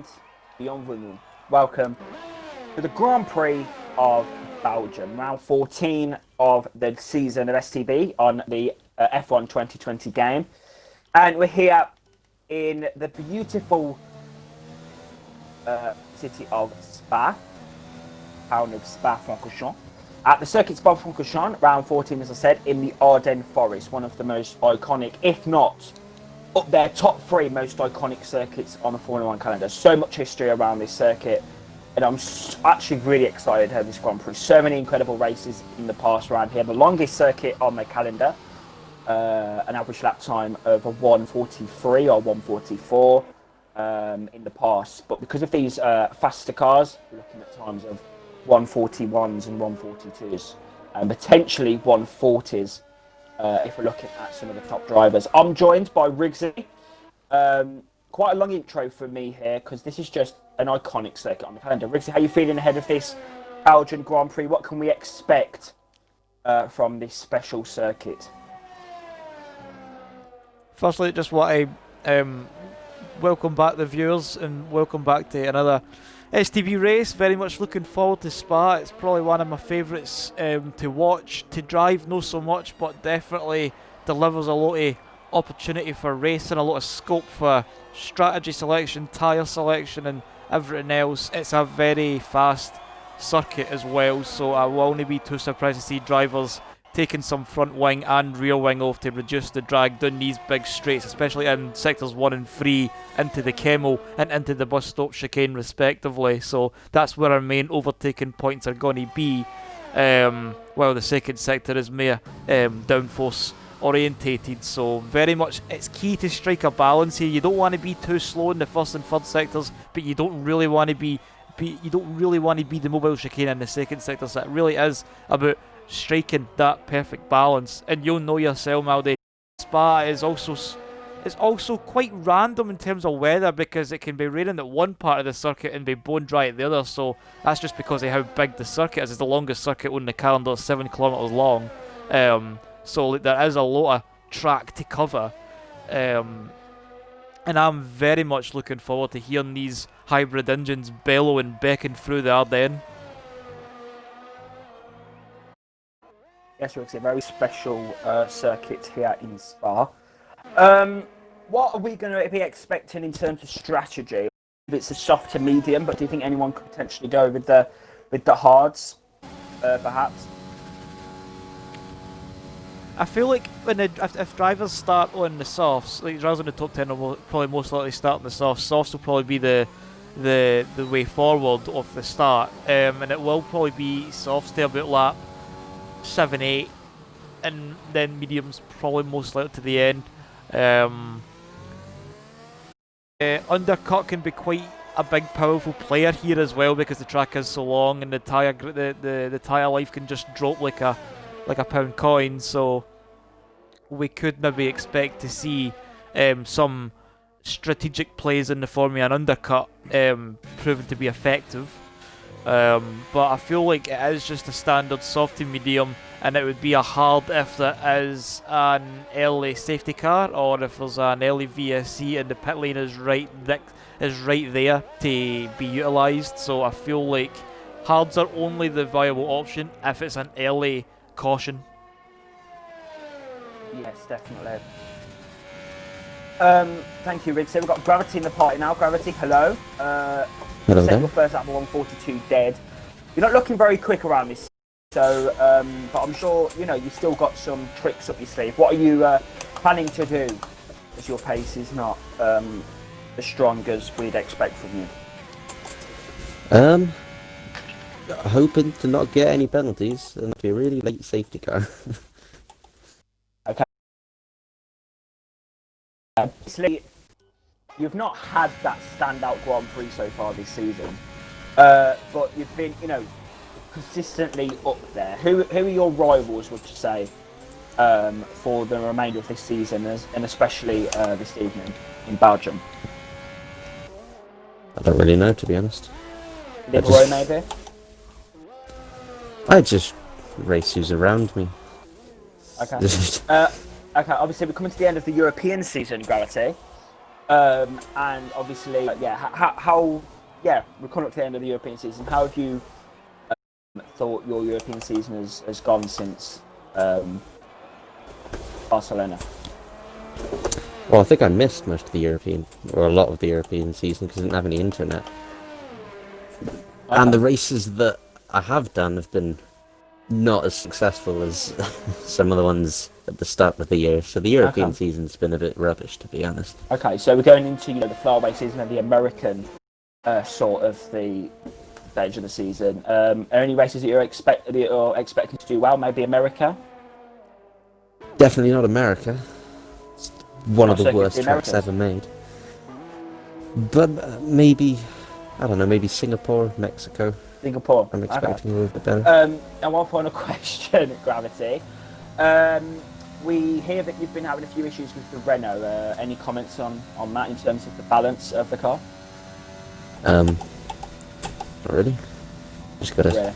and bienvenue. Welcome to the Grand Prix of Belgium, round 14 of the season of STB on the F1 2020 game. And we're here in the beautiful city of Spa, town of Spa-Francorchamps. At the circuit Spa-Francorchamps, round 14, as I said, in the Ardennes Forest, one of the most iconic, if not up there, top three most iconic circuits on the Formula One calendar. So much history around this circuit, and I'm actually really excited to have this Grand Prix. So many incredible races in the past around here. The longest circuit on the calendar, an average lap time of a 1:43 or 1:44 in the past. But because of these faster cars, we're looking at times of 1:41s and 1:42s, and potentially 1:40s. If we're looking at some of the top drivers. I'm joined by Riggsy. Quite a long intro for me here because this is just an iconic circuit on the calendar. Riggsy, how are you feeling ahead of this Belgian Grand Prix? What can we expect from this special circuit? Firstly, just want to welcome back the viewers and welcome back to another STB race. Very much looking forward to Spa. It's probably one of my favourites to watch. To drive, not so much, but definitely delivers a lot of opportunity for racing, a lot of scope for strategy selection, tyre selection and everything else. It's a very fast circuit as well, so I won't be too surprised to see drivers taking some front wing and rear wing off to reduce the drag down these big straights, especially in sectors 1 and 3 into the Kemmel and into the bus stop chicane respectively. So that's where our main overtaking points are going to be, while the second sector is more downforce orientated. So very much it's key to strike a balance here. You don't want to be too slow in the first and third sectors, but you don't really want to be the mobile chicane in the second sector. So it really is about striking that perfect balance. And you'll know yourself, Maldi, Spa is also quite random in terms of weather, because it can be raining at one part of the circuit and be bone dry at the other. So that's just because of how big the circuit is. It's the longest circuit on the calendar, 7 kilometers long. So there is a lot of track to cover. And I'm very much looking forward to hearing these hybrid engines bellow and beckon through the Ardennes. Yes, it's a very special circuit here in Spa. What are we going to be expecting in terms of strategy? If it's a soft to medium, but do you think anyone could potentially go with the hards, perhaps? I feel like if drivers start on the softs, like drivers in the top 10 will probably most likely start on the softs. Softs will probably be the way forward of the start, and it will probably be softs to about lap 7, 8, and then mediums probably most likely to the end. Undercut can be quite a big powerful player here as well, because the track is so long and the tire life can just drop like a pound coin. So we could maybe expect to see some strategic plays in the Formula 1 undercut proven to be effective. But I feel like it is just a standard soft to medium, and it would be a hard if there is an early safety car or if there's an early VSC and the pit lane is right there to be utilised. So I feel like hards are only the viable option if it's an early caution. Yes, definitely. Thank you, Riggs. So we've got Gravity in the party now. Gravity, hello. Hello Set there. your first lap of 1:42 dead. You're not looking very quick around this, so but I'm sure you've still got some tricks up your sleeve. What are you planning to do, as your pace is not as strong as we'd expect from you? Hoping to not get any penalties and be a really late safety car. Okay. Obviously, you've not had that standout Grand Prix so far this season, but you've been, consistently up there. Who are your rivals, would you say, for the remainder of this season, and especially this evening in Belgium? I don't really know, to be honest. Libero, maybe? I just race who's around me. Okay. Okay, obviously we're coming to the end of the European season, Gravity. And obviously, we're coming up to the end of the European season. How have you thought your European season has gone since Barcelona? Well, I think I missed most of the European, or a lot of the European season because I didn't have any internet. Okay. And the races that I have done have been not as successful as some of the ones at the start of the year. So the European season's been a bit rubbish, to be honest. Okay, so we're going into the flyaway season and the American sort of the stage of the season. Are any races that you're expecting to do well? Maybe America. Definitely not America. It's one of the worst tracks Americas ever made. But maybe, I don't know, maybe Singapore, Mexico. Singapore. I'm expecting a little bit better. And one final question, Gravity. We hear that you've been having a few issues with the Renault. Any comments on that in terms of the balance of the car? Not really. Just gotta. Yeah.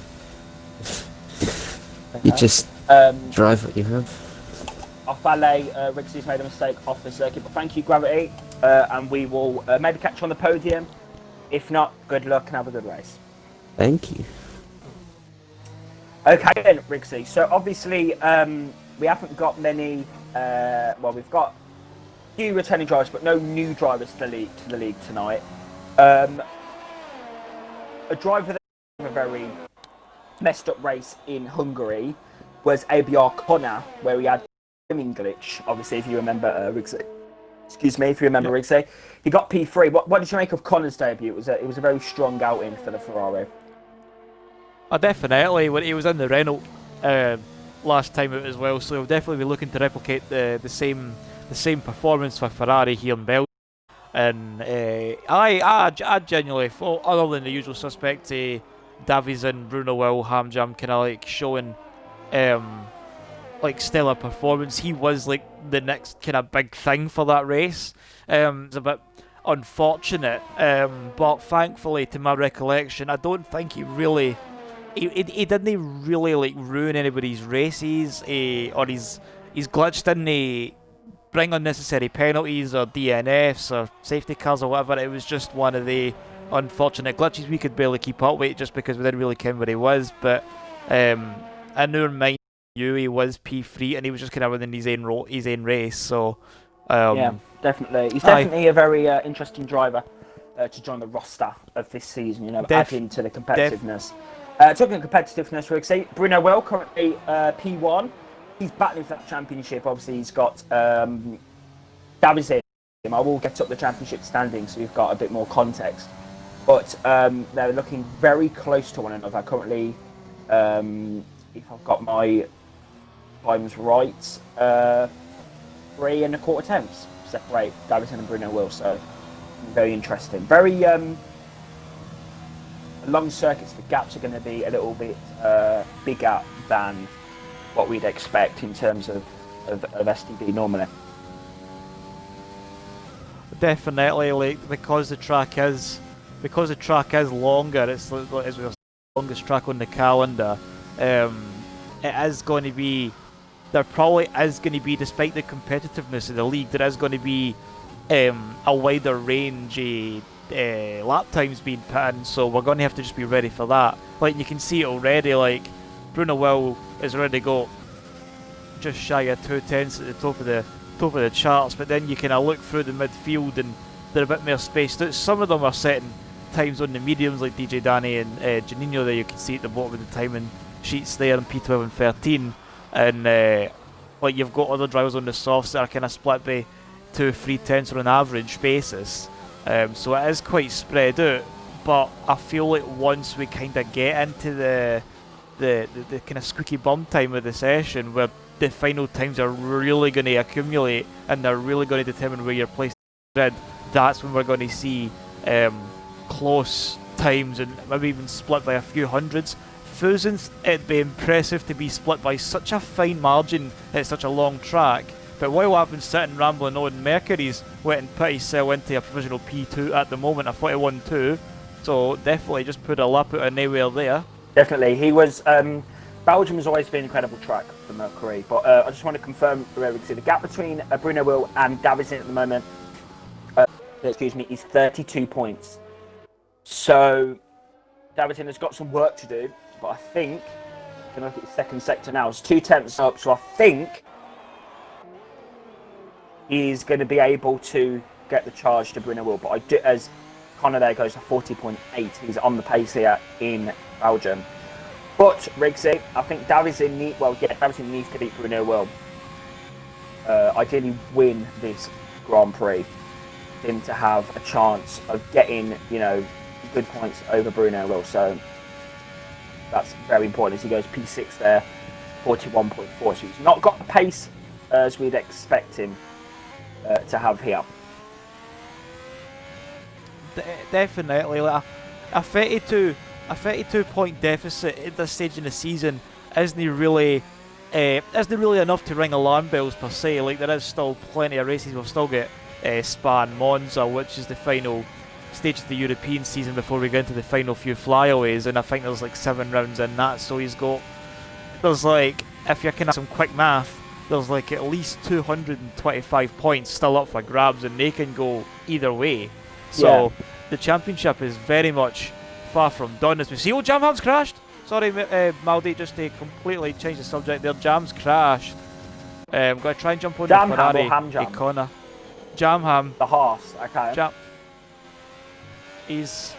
You just drive what you have. Off ballet, Ricksy's made a mistake off the circuit, but thank you, Gravity, and we will maybe catch you on the podium. If not, good luck and have a good race. Thank you. Okay then, Rigsy. So obviously, we haven't got many. We've got a few returning drivers, but no new drivers to the league tonight. A driver that had a very messed up race in Hungary was ABR Connor, where he had a swimming glitch. Obviously, if you remember Rigsy. Excuse me, if you remember Rigsy. He got P3. What did you make of Connor's debut? It was a very strong outing for the Ferrari. Definitely. When he was in the Renault last time out as well, so we'll definitely be looking to replicate the same performance for Ferrari here in Belgium. And I genuinely thought, other than the usual suspects, Davison, Bruno Will, Hamjam, kind of like showing like stellar performance. He was like the next kind of big thing for that race. It's a bit unfortunate, but thankfully, to my recollection, I don't think he didn't really like ruin anybody's races, or he's glitched, didn't he? Bring unnecessary penalties or DNFs or safety cars or whatever. It was just one of the unfortunate glitches. We could barely keep up with it just because we didn't really care where he was. But in our mind, he was P3 and he was just kind of within his own race. So yeah, definitely. He's definitely a very interesting driver to join the roster of this season. Adding to the competitiveness. Talking of competitiveness, we'll say Bruno Will currently P1. He's battling for that championship. Obviously, he's got Davison. I will get up the championship standings so we've got a bit more context. But they're looking very close to one another. Currently, if I've got my times right, 3 1/4 tenths separate Davison and Bruno Will. So very interesting. Very long circuits. The gaps are going to be a little bit bigger than what we'd expect in terms of STB normally. Definitely, like because the track is longer. It's as we were saying, the longest track on the calendar. It is going to be. There probably is going to be, despite the competitiveness of the league, there is going to be a wider range lap times being put in. So we're going to have to just be ready for that. Like you can see it already. Like Bruno Will has already got just shy of 2 tenths at the top of the charts, but then you kind of look through the midfield and they're a bit more spaced out. Some of them are setting times on the mediums, like DJ Danny and Janino there. You can see at the bottom of the timing sheets there in P12 and 13, and like you've got other drivers on the softs that are kind of split by 2-3 tenths on an average basis. So it is quite spread out, but I feel like once we kind of get into the kind of squeaky bum time of the session, where the final times are really going to accumulate and they're really going to determine where you're placed in the grid, that's when we're going to see close times and maybe even split by a few hundreds. Thousandths, it'd be impressive to be split by such a fine margin at such a long track. But while I've been sitting rambling on, Mercury's went pretty well into a provisional P2 at the moment, a 41.2. So definitely just put a lap out of nowhere there. Definitely. He was... Belgium has always been an incredible track for Mercury, but I just want to confirm, the gap between Bruno Will and Davison at the moment excuse me, is 32 points. So Davidson has got some work to do, but I think, I'm going to look at the second sector now, it's 2 tenths up, so I think he's going to be able to get the charge to Bruno Will. But I do, as Connor there goes to 40.8, he's on the pace here in Belgium. But Riggsy, I think Davidson needs to beat Bruno Will. Ideally win this Grand Prix, him to have a chance of getting, you know, good points over Bruno Will. So that's very important as he goes P6 there, 41.4. So he's not got the pace as we'd expect him to have here. Definitely, like a 32 point deficit at this stage in the season isn't really enough to ring alarm bells per se. Like, there is still plenty of races. We'll still get Spa and Monza, which is the final stage of the European season before we get into the final few flyaways, and I think there's like 7 rounds in that. So there's like, if you're kind of some quick math, there's like at least 225 points still up for grabs, and they can go either way. So the championship is very much far from done. As we see, Jamham's crashed. Sorry, Maldi, just to completely change the subject there. Jam's crashed. I'm going to try and jump on the Ferrari. Icona. Jamham. The horse, okay. He's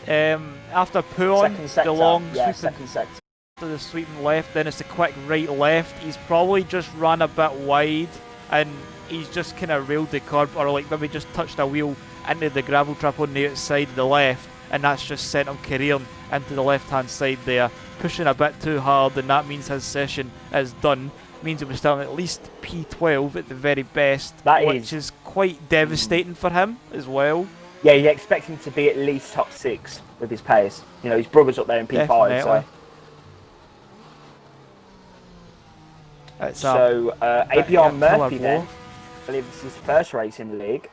after Puon, the long second sector. To the sweeping left, then it's the quick right left. He's probably just ran a bit wide, and he's just kind of railed the curb, or like maybe just touched a wheel into the gravel trap on the outside of the left, and that's just sent him careering into the left hand side there, pushing a bit too hard, and that means his session is done. Means he'll be starting at least P12 at the very best, which is quite devastating for him as well. Yeah, you expect him to be at least top 6 with his pace. You know, his brother's up there in P5. Definitely. So Abion Murphy then, I believe this is his first race in the league,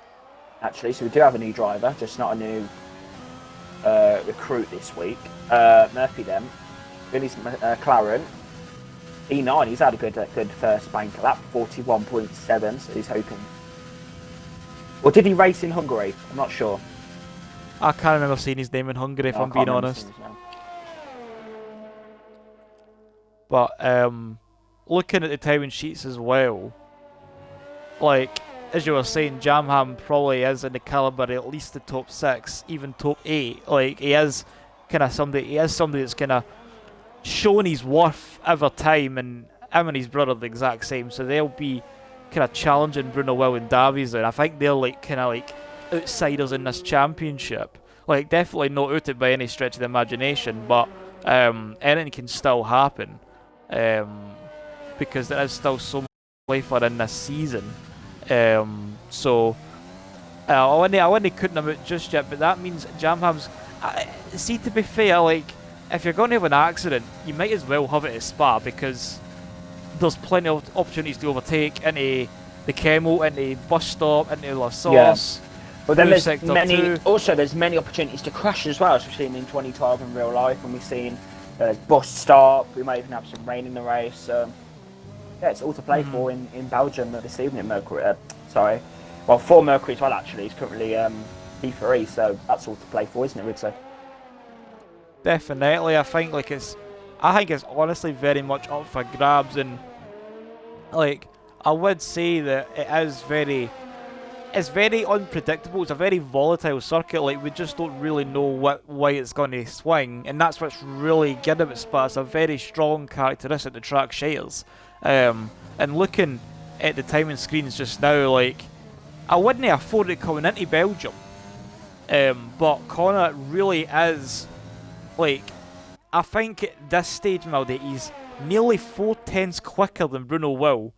actually, so we do have a new driver, just not a new recruit this week. Murphy then, in his McLaren, E9, he's had a good first banker lap, 41.7, so he's hoping. Or did he race in Hungary? I'm not sure. I can't remember seeing his name in Hungary, if I'm being honest. But looking at the timing sheets as well, like, as you were saying, Jamham probably is in the caliber at least the top 6, even top 8. Like, he is somebody that's kind of shown his worth over time, and him and his brother the exact same, so they'll be kind of challenging Bruno Will and Davies, and I think they're like kind of like outsiders in this championship. Like, definitely not out it by any stretch of the imagination, but anything can still happen. Because there is still so much life in this season. So I wouldn't couldn't him out just yet, but that means Jamham's... see, to be fair, like, if you're going to have an accident, you might as well have it at Spa, because there's plenty of opportunities to overtake into the Kemmel, into the bus stop, into La Source. But then there's many opportunities to crash as well, as we've seen in 2012 in real life, and we've seen bus stop, we might even have some rain in the race. Yeah, it's all to play for in Belgium this evening. Mercury, for Mercury as well, actually. He's currently P3, so that's all to play for, isn't it, Ridso? Definitely. I think it's honestly very much up for grabs, and like, I would say that it's very unpredictable. It's a very volatile circuit. Like, we just don't really know what way it's going to swing, and that's what's really good about Spa. It's a very strong characteristic the track shares. And looking at the timing screens just now, like, I wouldn't afford it coming into Belgium. But Connor really is, like, I think at this stage, Maldi, he's nearly 4 tenths quicker than Bruno Will,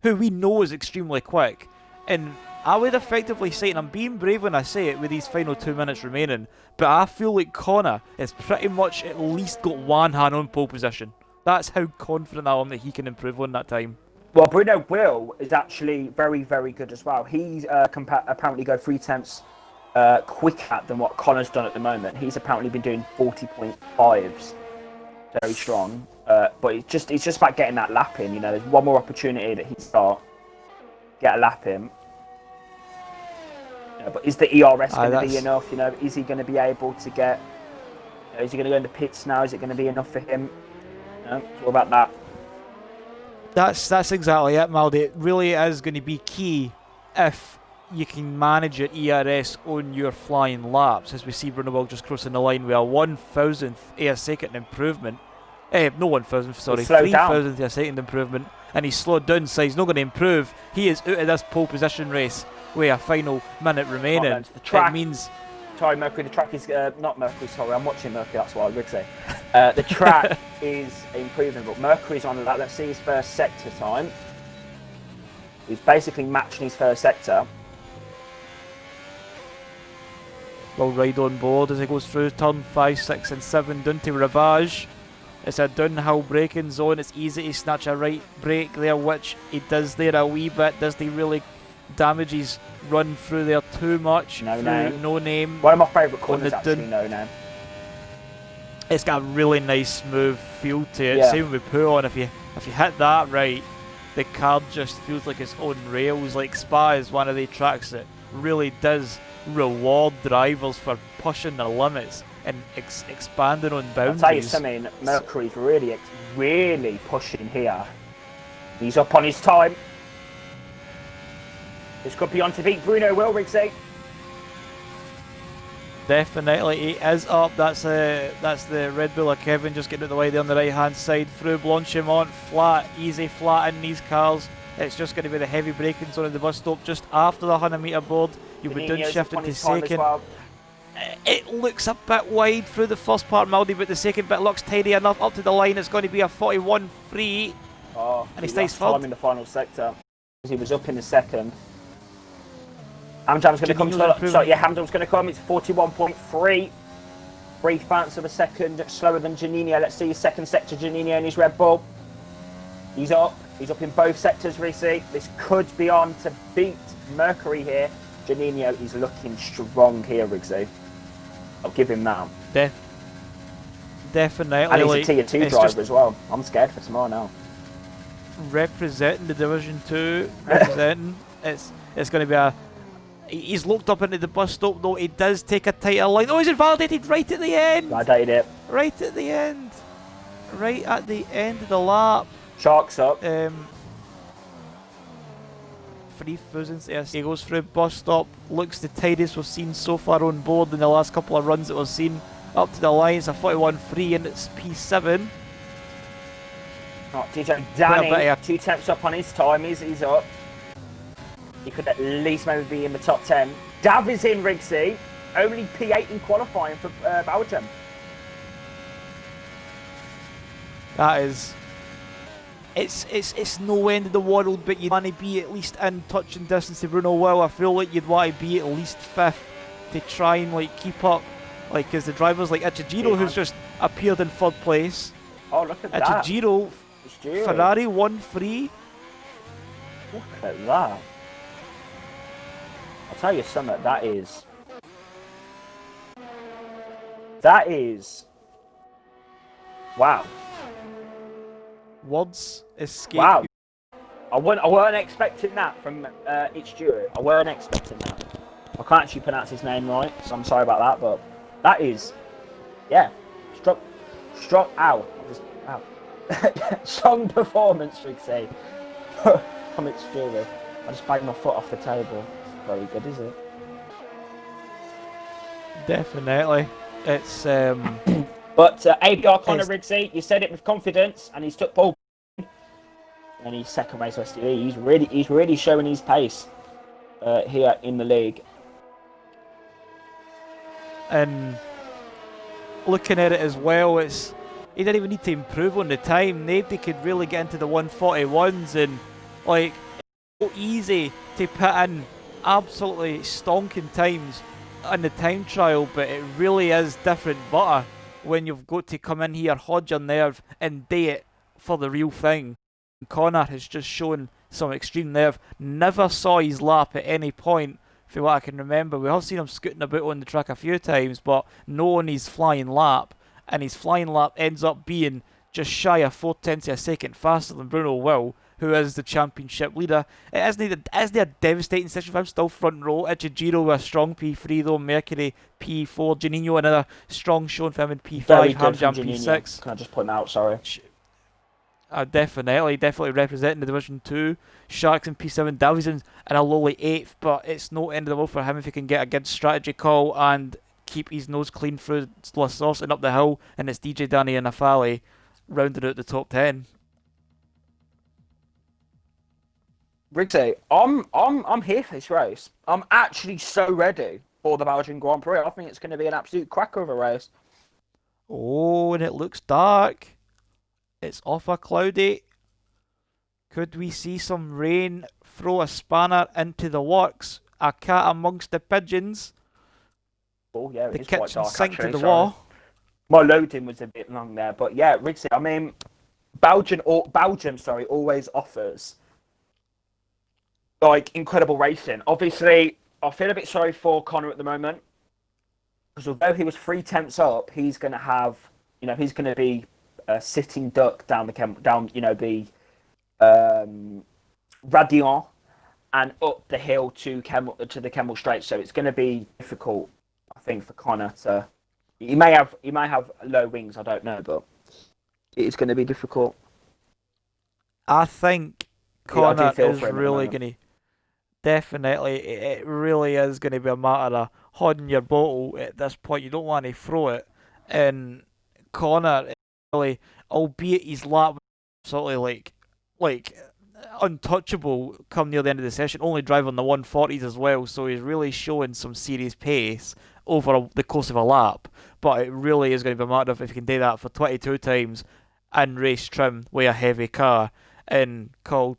who we know is extremely quick. And I would effectively say, and I'm being brave when I say it with these final 2 minutes remaining, but I feel like Connor has pretty much at least got one hand on pole position. That's how confident I am that he can improve on that time. Well, Bruno Will is actually very, very good as well. He's apparently go 3 tenths quicker than what Connor's done at the moment. He's apparently been doing 40.5s, very strong. But it's just about getting that lap in. You know, there's one more opportunity that he'd start, get a lap in. But is the ERS going to be that's- enough? You know, is he going to be able to get? Is he going to go in the pits now? Is it going to be enough for him? You know, it's all about that. That's exactly it, Maldi. It really is going to be key if you can manage your ERS on your flying laps, as we see Bruno Will just crossing the line with a 1,000th of a second improvement. No 1,000th, sorry, 3,000th of a second improvement, and he's slowed down, so he's not going to improve. He is out of this pole position race with a final minute remaining. The track, it means... Sorry, Mercury, the track is... not Mercury, sorry, I'm watching Mercury, that's what I would say. The track is improving, but Mercury's on that. Let's see his first sector time. He's basically matching his first sector. Will ride on board as he goes through turn 5, 6 and 7 down to Ravage. It's a downhill braking zone. It's easy to snatch a right brake there, which he does there a wee bit. Does he really damage his run through there too much? No name. No name. One of my favourite corners, actually, no name. It's got a really nice smooth feel to it. Yeah. Same with Puon. If you hit that right, the car just feels like it's on rails. Like Spa is one of the tracks that really does reward drivers for pushing their limits and expanding on boundaries. I'll tell you something, Mercury's really pushing here. He's up on his time. This could be on to beat Bruno Will, Rigsy. Definitely, he is up. That's the Red Bull of Kevin just getting out of the way there on the right hand side. Through Blanchimont, flat, easy flat in these cars. It's just going to be the heavy braking zone at the bus stop just after the 100-metre board. You'll be downshifting to second. Well. It looks a bit wide through the first part, Maldi, but the second bit looks tidy enough up to the line. It's going to be a 41.3. Oh, and he stays third. Time in the final sector. He was up in the second. Hamdam's going to come. Hamdam's going to come. It's 41.3. 3/10 of a second slower than Janino. Let's see his second sector, Janino and his Red Bull. He's up. He's up in both sectors, Risi. This could be on to beat Mercury here. Janino is looking strong here, Rigsy. I'll give him that. Definitely. And he's a Tier 2 driver as well. I'm scared for tomorrow now. Representing the Division 2. Representing. It's going to be a... He's looked up into the bus stop, though. He does take a tighter line. Oh, he's invalidated right at the end. Validated it. Right at the end. Right at the end of the lap. Sharks up. 3,000th. Yes. He goes through bus stop. Looks the tidiest we've seen so far on board in the last couple of runs that we've seen. Up to the line. It's a 41.3 and it's P7. Oh, DJ Danny, 2 tenths up on his time. He's up. He could at least maybe be in the top 10. Dav is in, Rigsy. Only P8 in qualifying for Belgium. That is... It's no end of the world, but you'd want to be at least in touching distance to Bruno Will. I feel like you'd want to be at least 5th to try and like keep up. Like, because the drivers like Ichijiro, who's just appeared in 3rd place. Oh, look at that. Ichijiro, Ferrari 1-3. Look at that. I'll tell you something, that is... Wow. Words escape. Wow. I weren't expecting that from Ichijiro. I weren't expecting that. I can't actually pronounce his name right, so I'm sorry about that, but that is... Yeah. Ow. Strong performance, we'd say. From Ichijiro. I just banged my foot off the table. Very good, is it? Definitely. It's But ABR Connor Rigsy, you said it with confidence, and he's took pole, and he's second race STB. He's really showing his pace here in the league. And looking at it as well, he didn't even need to improve on the time. Nobody could really get into the 141s, and like it's so easy to put in absolutely stonking times in the time trial, but it really is different butter when you've got to come in here, hold your nerve and do it for the real thing. Connor has just shown some extreme nerve. Never saw his lap at any point from what I can remember. We have seen him scooting about on the track a few times, but no on his flying lap, and his flying lap ends up being just shy of 4/10 of a second faster than Bruno Will, who is the championship leader. It isn't a devastating session for him, still front row. Ichijiro with a strong P3 though, Mercury P4, Janino another strong showing for him in P5, Very good Hamjam from Janino. P6. Can I just point that out, sorry? Definitely representing the Division 2. Sharks in P7, Davison in a lowly 8th, but it's no end of the world for him if he can get a good strategy call and keep his nose clean through La Sauce and up the hill, and it's DJ Danny and Afali rounding out the top 10. Riggsy, I'm here for this race. I'm actually so ready for the Belgian Grand Prix. I think it's going to be an absolute cracker of a race. Oh, and it looks dark. It's awful cloudy. Could we see some rain throw a spanner into the works? A cat amongst the pigeons. Oh yeah, The it is quite kitchen dark sink actually. to the Sorry. wall. My loading was a bit long there, but yeah, Riggsy, I mean, Belgium always offers like incredible racing. Obviously, I feel a bit sorry for Connor at the moment because although he was 3/10 up, he's going to have, he's going to be a sitting duck down the Radion and up the hill to the Kemmel Strait. So it's going to be difficult, I think, for Connor to. He may have low wings, I don't know, but it's going to be difficult. I think Connor is him really going to. Definitely, it really is going to be a matter of holding your bottle at this point. You don't want to throw it. And Connor, really, albeit his lap absolutely like untouchable come near the end of the session, only driving the 140s as well, so he's really showing some serious pace over the course of a lap. But it really is going to be a matter of if you can do that for 22 times and race trim with a heavy car in cold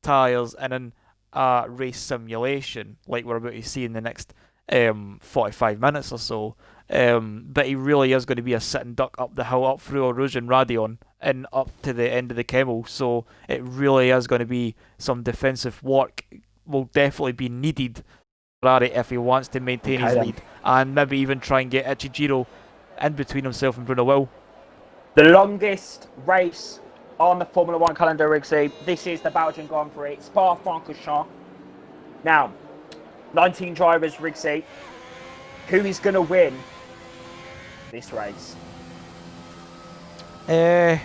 tyres and in a race simulation like we're about to see in the next 45 minutes or so. But he really is going to be a sitting duck up the hill, up through Erosion Radion and up to the end of the Kemmel. So it really is going to be some defensive work. Will definitely be needed for Ferrari if he wants to maintain his lead and maybe even try and get Ichijiro in between himself and Bruno Will. The longest race on the Formula 1 calendar, Riggsy. This is the Belgian Grand Prix, Spa-Francorchamps. Now, 19 drivers, Riggsy. Who is going to win this race? I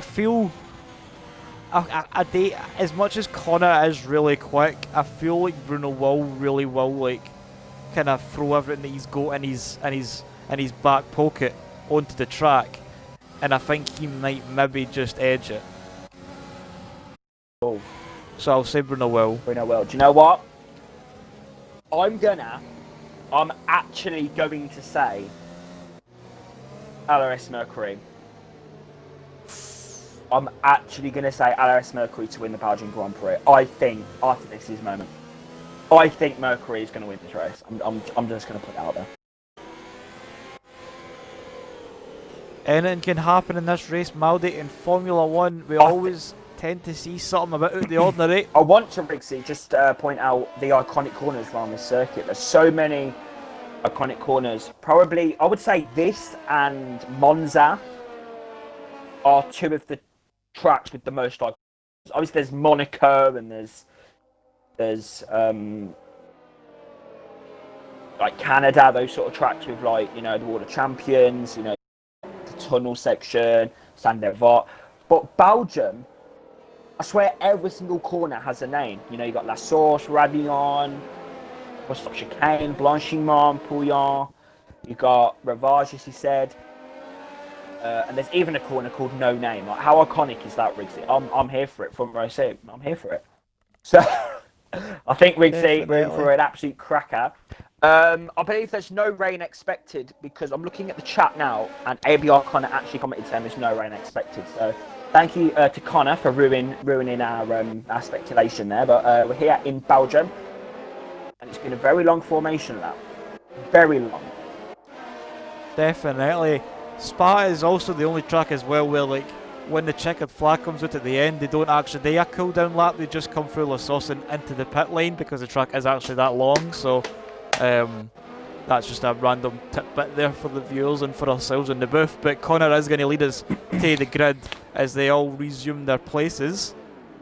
feel as much as Connor is really quick, I feel like Bruno really will like kind of throw everything that he's got in his back pocket onto the track, and I think he might maybe just edge it. Oh, so I'll say Bruno will. Bruno will. Do you know what? I'm actually going to say LRS Mercury. I'm actually going to say LRS Mercury to win the Belgian Grand Prix. I think, after this is moment, I think Mercury is going to win this race. I'm just going to put it out there. Anything can happen in this race, Maldi. In Formula 1, we always tend to see something about out the ordinary. I want to, Riggsy, just point out the iconic corners around this circuit. There's so many iconic corners. Probably, I would say this and Monza are two of the tracks with the most iconic. Obviously, there's Monaco and there's like Canada, those sort of tracks with like, the Water Champions, the tunnel section, Saint-Devote. But Belgium, I swear every single corner has a name. You got La Source, Radion, what's up, Chicane, Blanchiment, Pouillon. You got Ravage, as he said. And there's even a corner called No Name. Like, how iconic is that, Riggsy? I'm here for it, front row seat. I'm here for it. So, I think Riggsy, we're in for an absolute cracker. I believe there's no rain expected because I'm looking at the chat now and ABR Connor actually commented saying there's no rain expected. So thank you to Connor for ruining our speculation there. But we're here in Belgium and it's been a very long formation lap. Very long. Definitely. Spa is also the only track as well where like when the checkered flag comes out at the end, they don't actually do a cool down lap, they just come through La Sauce and into the pit lane because the track is actually that long. So that's just a random tidbit there for the viewers and for ourselves in the booth. But Connor is going to lead us to the grid as they all resume their places.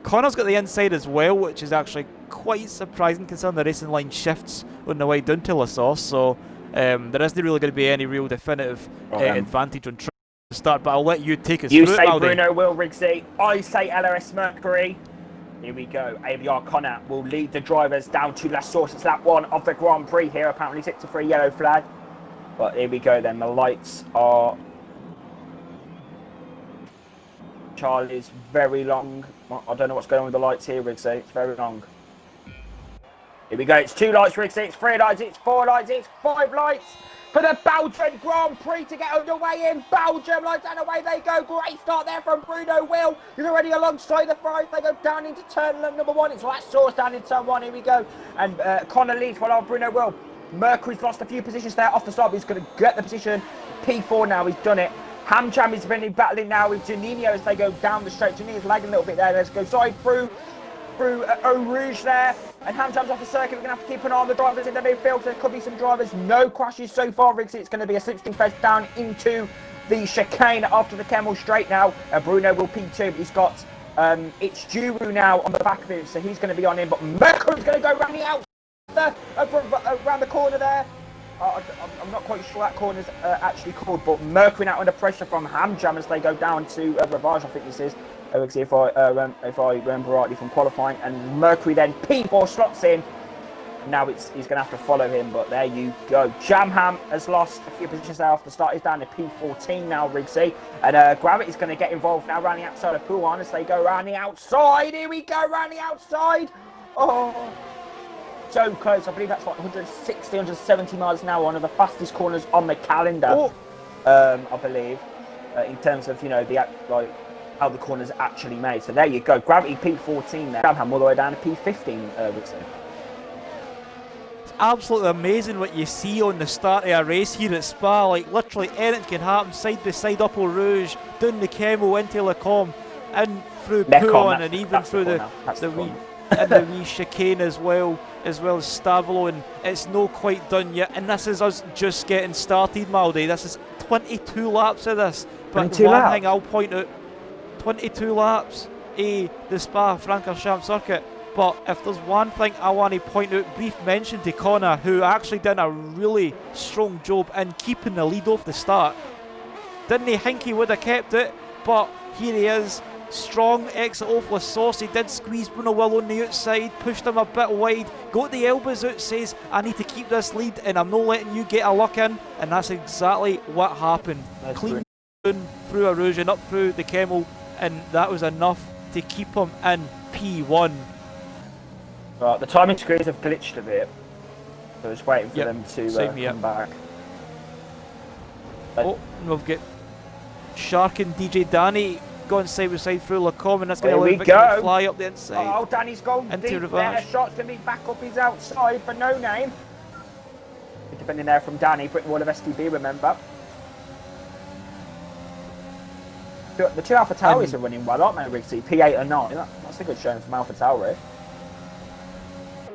Connor's got the inside as well, which is actually quite surprising considering the racing line shifts on the way down to La Sauce. So there isn't really going to be any real definitive advantage on track to start. But I'll let you take us through it, You say Maldy. Bruno Will, Rigsy. I say LRS Mercury. Here we go. ABR Connor will lead the drivers down to La Sauce. It's lap 1 of the Grand Prix here. Apparently 6 to 3 yellow flag. But here we go then. The lights are... Charlie's very long. Well, I don't know what's going on with the lights here, Rigsy. It's very long. Here we go. It's 2 lights, Rigsy. It's 3 lights. It's 4 lights. It's 5 lights for the Belgian Grand Prix to get underway in Belgium. Lights and away they go. Great start there from Bruno Will. He's already alongside the front. They go down into turn number 1. It's La Sauce down in turn 1. Here we go. And Connor leads while Bruno Will. Mercury's lost a few positions there off the start, but he's going to get the position. P4 now. He's done it. Hamcham is really battling now with Janino as they go down the straight. Janino's lagging a little bit there. Let's go side through Eau Rouge there. And Hamcham's off the circuit. We're going to have to keep an eye on the drivers in the midfield. There could be some drivers. No crashes so far, Riggsy. It's going to be a slipstream fest down into the chicane after the Kemmel straight now. Bruno will P2. He's got it's Juru now on the back of him, so he's going to be on him. But Mercury's going to go around the outside, around the corner there. I'm not quite sure that corner's actually called, but Mercury now under pressure from Hamjam as they go down to Ravage, I think this is. Let's see if I remember rightly from qualifying. And Mercury then P4 slots in. Now he's going to have to follow him, but there you go. Jamham has lost a few positions there off the start. He's down to P14 now, Riggsy. And Gravity's going to get involved now around the outside of Pouan as they go around the outside. Here we go, around the outside. Oh, so close. I believe that's like 160, 170 miles an hour, one of the fastest corners on the calendar. I believe, in terms of, you know, the how the corners are actually made. So there you go. Gravity P14 there. Jamham all the way down to P15, Riggsy. Absolutely amazing what you see on the start of a race here at Spa. Like, literally anything can happen side by side up Eau Rouge, down the Kemmel into Le Combe, and through Pouan, and even through the wee chicane as well as Stavolo, and it's not quite done yet. And this is us just getting started, Maldy. This is 22 laps of this. But one thing I'll point out, 22 laps of the Spa-Francorchamps circuit. But if there's one thing I want to point out, brief mention to Connor, who actually did a really strong job in keeping the lead off the start. Didn't he think he would have kept it? But here he is, strong exit off La Sauce. He did squeeze Bruno Will on the outside, pushed him a bit wide, got the elbows out, says, I need to keep this lead and I'm not letting you get a look in. And that's exactly what happened. Clean down through Eau Rouge and up through the Kemmel, and that was enough to keep him in P1. Right, the timing screws have glitched a bit, so I was waiting for them to come back. Oh, we've got Shark and DJ Danny going side by side through Le Combe, and that's going to allow Victor to fly up the inside. Oh, Danny's gone deep there. Shot's going to be back up his outside for No Name. Defending there from Danny, Britain Wall of STB, remember. The two Alpha Tauris are running well, aren't they, Riggsy? P8 and 9. That's a good showing from Alpha Tauri.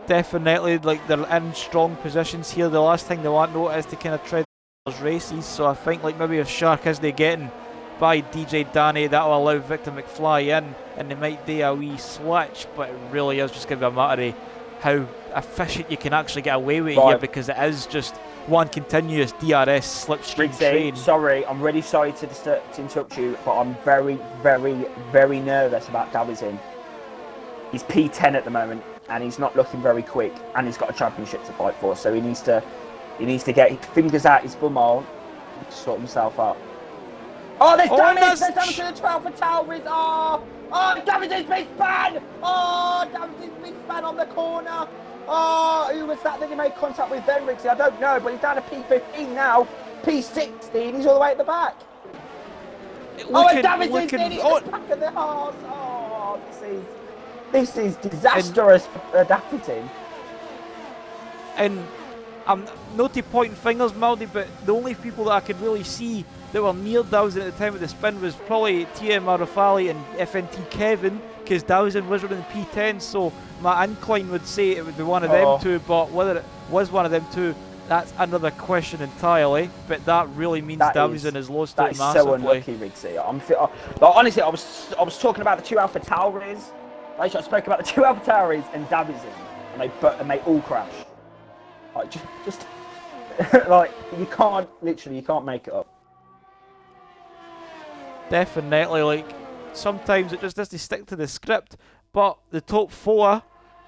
Definitely, like, they're in strong positions here. The last thing they want though is to kind of tread those races. So I think, like, maybe if Shark is they getting by DJ Danny, that'll allow Victor McFly in, and they might do a wee switch. But it really is just going to be a matter of how efficient you can actually get away with it here, because it is just one continuous DRS slipstream train. Sorry, I'm really sorry to interrupt you, but I'm very, very, very nervous about Davizin. He's P10 at the moment, and he's not looking very quick, and he's got a championship to fight for, so he needs to get his fingers out his bumhole to sort himself up. Oh, there's damage! There's damage to the 12 for Tauris! Oh, Davidson's misspan! Oh, Davidson's misspan on the corner! Oh, who was that he made contact with then, Riggsy? I don't know, but he's down to P15 now. P16, he's all the way at the back. And Davidson's nearly at the back of the horse. Oh, this is disastrous for Davidson. And I'm not to point fingers, Maldy, but the only people that I could really see that were near Dowson at the time of the spin was probably TM Arafali and FNT Kevin, because Dowson was running P10, so my incline would say it would be one of them two, but whether it was one of them two, That's another question entirely, but that really means Davison has lost that it massively. So unlucky, Rigsy. But honestly, I was talking about the two Alpha Tauris. I spoke about the two Alpha Tauris and Davison, and they all crash. Like just like you can't make it up. Definitely, like sometimes it just doesn't stick to the script. But the top 4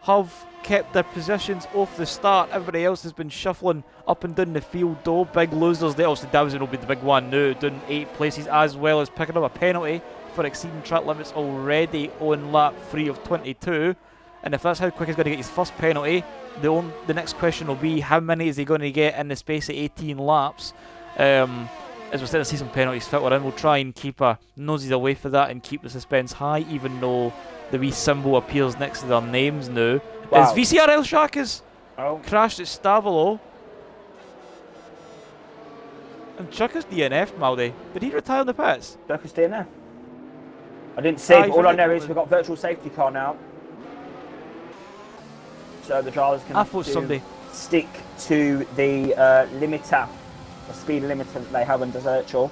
have kept their positions off the start. Everybody else has been shuffling up and down the field though. Big losers there. Obviously Davison will be the big one now, doing 8 places, as well as picking up a penalty for exceeding track limits already on lap 3 of 22. And if that's how quick he's going to get his first penalty, the next question will be how many is he going to get in the space of 18 laps. As we're starting to see some penalties filter in, we'll try and keep our noses away for that and keep the suspense high, even though the wee symbol appears next to their names now. Wow. As VCRL Shaka's crashed at Stavolo. And Chucker's DNF, Maldi. Did he retire on the pits? Chucker's DNF. I didn't see, but all I know is we've got virtual safety car now. So the drivers can stick to the limiter, the speed limiter that they have under virtual.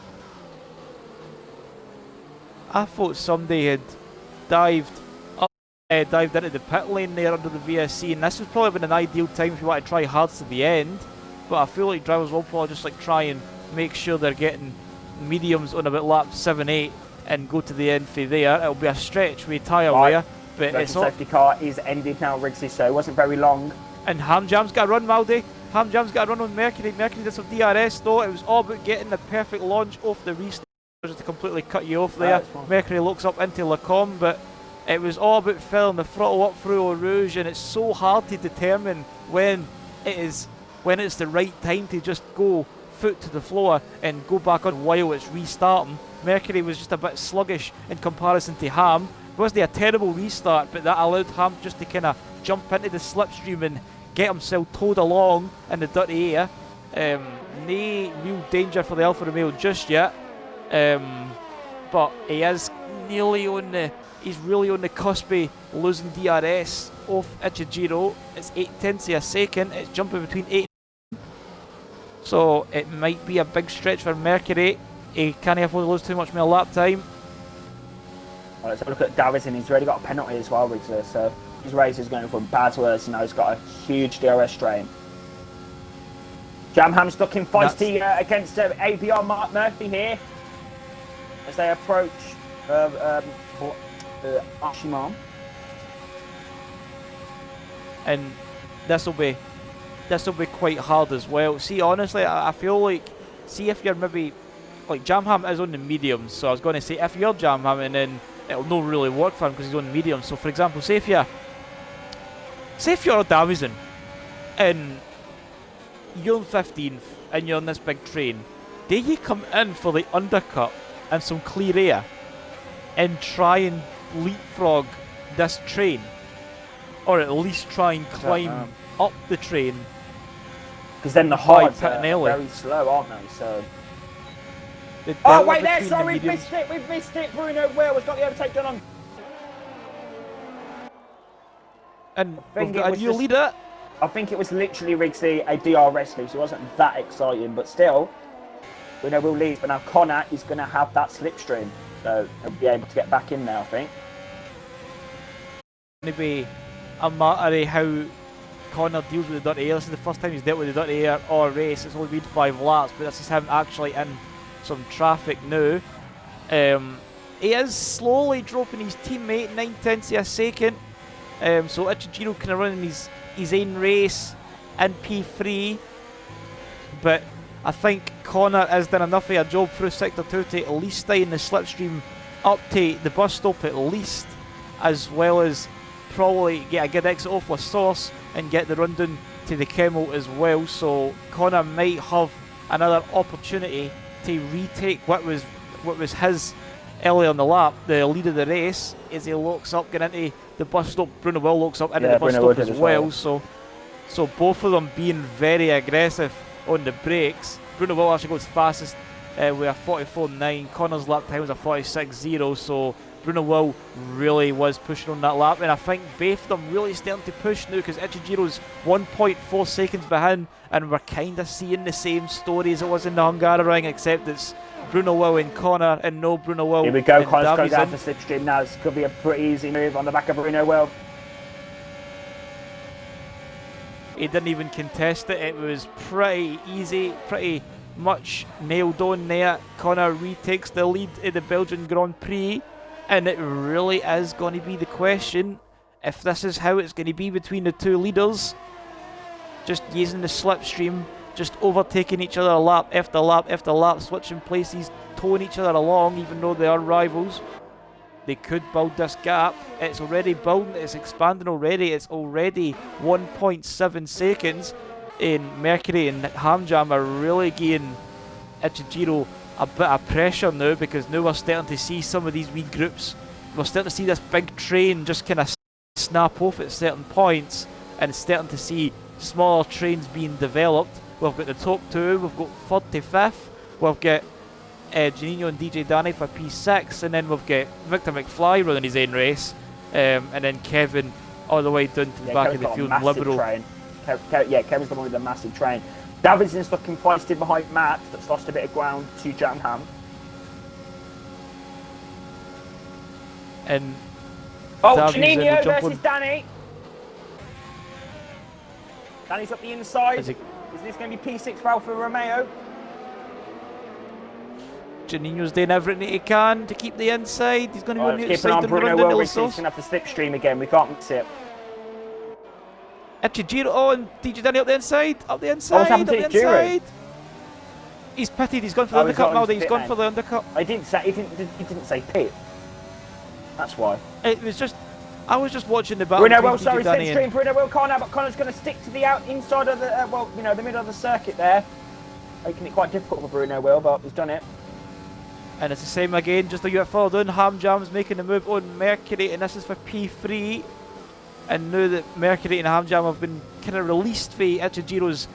I thought somebody had dived into the pit lane there under the VSC, and this would probably been an ideal time if you want to try hard to the end. But I feel like drivers will probably just like try and make sure they're getting mediums on about lap 7-8 and go to the end for there. It'll be a stretch with tyre wear, but the safety car is ended now, Rigsy, so it wasn't very long. And Hamjam's got a run, Maldi. Hamjam's got a run on Mercury. Mercury did some DRS though. It was all about getting the perfect launch off the restart, just to completely cut you off there. Mercury looks up into Lacombe, but it was all about filling the throttle up through Eau Rouge, and it's so hard to determine when it's the right time to just go foot to the floor and go back on while it's restarting. Mercury was just a bit sluggish in comparison to Ham. It wasn't a terrible restart, but that allowed Ham just to kind of jump into the slipstream and get himself towed along in the dirty air. No real danger for the Alfa Romeo just yet, but he is he's really on the cusp of losing DRS off Ichijiro. It's 8/10 of a second. It's jumping between 8 and 9. So it might be a big stretch for Mercury. He can't afford to lose too much more lap time. Well, let's have a look at Davison. He's already got a penalty as well, Riggs, so his race is going from bad to worse. Now he's got a huge DRS strain. Jamham's looking feisty against ABR Mark Murphy here as they approach Ashimam. And this will be quite hard as well. See, honestly, I feel like, see if you're maybe, like Jamham is on the mediums, so I was going to say if you're Jamham, and then it'll not really work for him because he's on the mediums. So for example, say if you're a Davison and you're on 15th and you're on this big train, do you come in for the undercut and some clear air and try and leapfrog this train, or at least try and climb up the train? Because then the hards are very slow, aren't they? So. Oh wait, there! Sorry, we've missed it. Bruno Will has got the overtake done on. And are you a leader? I think it was literally Riggsy a DRS loop, so it wasn't that exciting, but still, Bruno Will lead. But now Connor is going to have that slipstream, so he'll be able to get back in there, I think. Maybe a matter of how Connor deals with the dirty air. This is the first time he's dealt with the dirty air or race. It's only been 5 laps, but this is him actually in some traffic now. He is slowly dropping his teammate 9/10 of a second. So Ichijiro kind of running his own race in P3, but I think Connor has done enough of a job through Sector 2 to at least stay in the slipstream up to the bus stop at least, as well as probably get a good exit off with Source and get the run down to the Kemmel as well. So Connor might have another opportunity to retake what was his early on the lap, the lead of the race, as he looks up, getting into the bus stop. Bruno Will looks up into the bus stop as well. So both of them being very aggressive on the brakes. Bruno Will actually goes fastest with a 44.9. Connor's lap time was a 46.0. So Bruno Will really was pushing on that lap, and I think both of them really starting to push now because Ichijiro's 1.4 seconds behind, and we're kind of seeing the same story as it was in the Hungaroring, except it's Bruno Will and Connor and no Bruno Will. Here we go, and Connor's going down Davison. for slipstream now. This could be a pretty easy move on the back of Bruno Will. He didn't even contest it. It was pretty easy, pretty much nailed on there. Connor retakes the lead in the Belgian Grand Prix, and it really is going to be the question if this is how it's going to be between the two leaders. Just using the slipstream, just overtaking each other lap after lap after lap, switching places, towing each other along even though they are rivals. They could build this gap. It's already building, it's expanding already. It's already 1.7 seconds. In Mercury and Hamjam are really giving Ichijiro a bit of pressure now, because now we're starting to see some of these wee groups. We're starting to see this big train just kind of snap off at certain points, and starting to see smaller trains being developed. We've got the top two, we've got 3rd to 5th, we've got Janino and DJ Danny for P6, and then we've got Victor McFly running his own race, and then Kevin all the way down to the back of the field in Liberal. Kevin's the one with the massive train. Davidson's looking feisty behind Matt, that's lost a bit of ground to Janham. And Janino versus Danny. Danny's up the inside. Is this going to be P6 for Alfa Romeo? Janino's doing everything he can to keep the inside. He's going to go on the outside and run Will. the He's going to have the slipstream again. We can't miss it. Ichijiro and DJ Danny up the inside. Up the inside. He's pitted. He's gone for the undercut, Maldi. He's gone for the undercut. He didn't say pit. That's why. It was just. I was just watching the battle. Bruno Will, sorry, slipstream. Bruno Will can't have, but Connor's going to stick to the inside of the, the middle of the circuit there. Making it quite difficult for Bruno Will, but he's done it. And it's the same again, just a unit further down. Hamjam's making the move on Mercury, and this is for P3. And now that Mercury and Hamjam have been kind of released for Ichijiro's,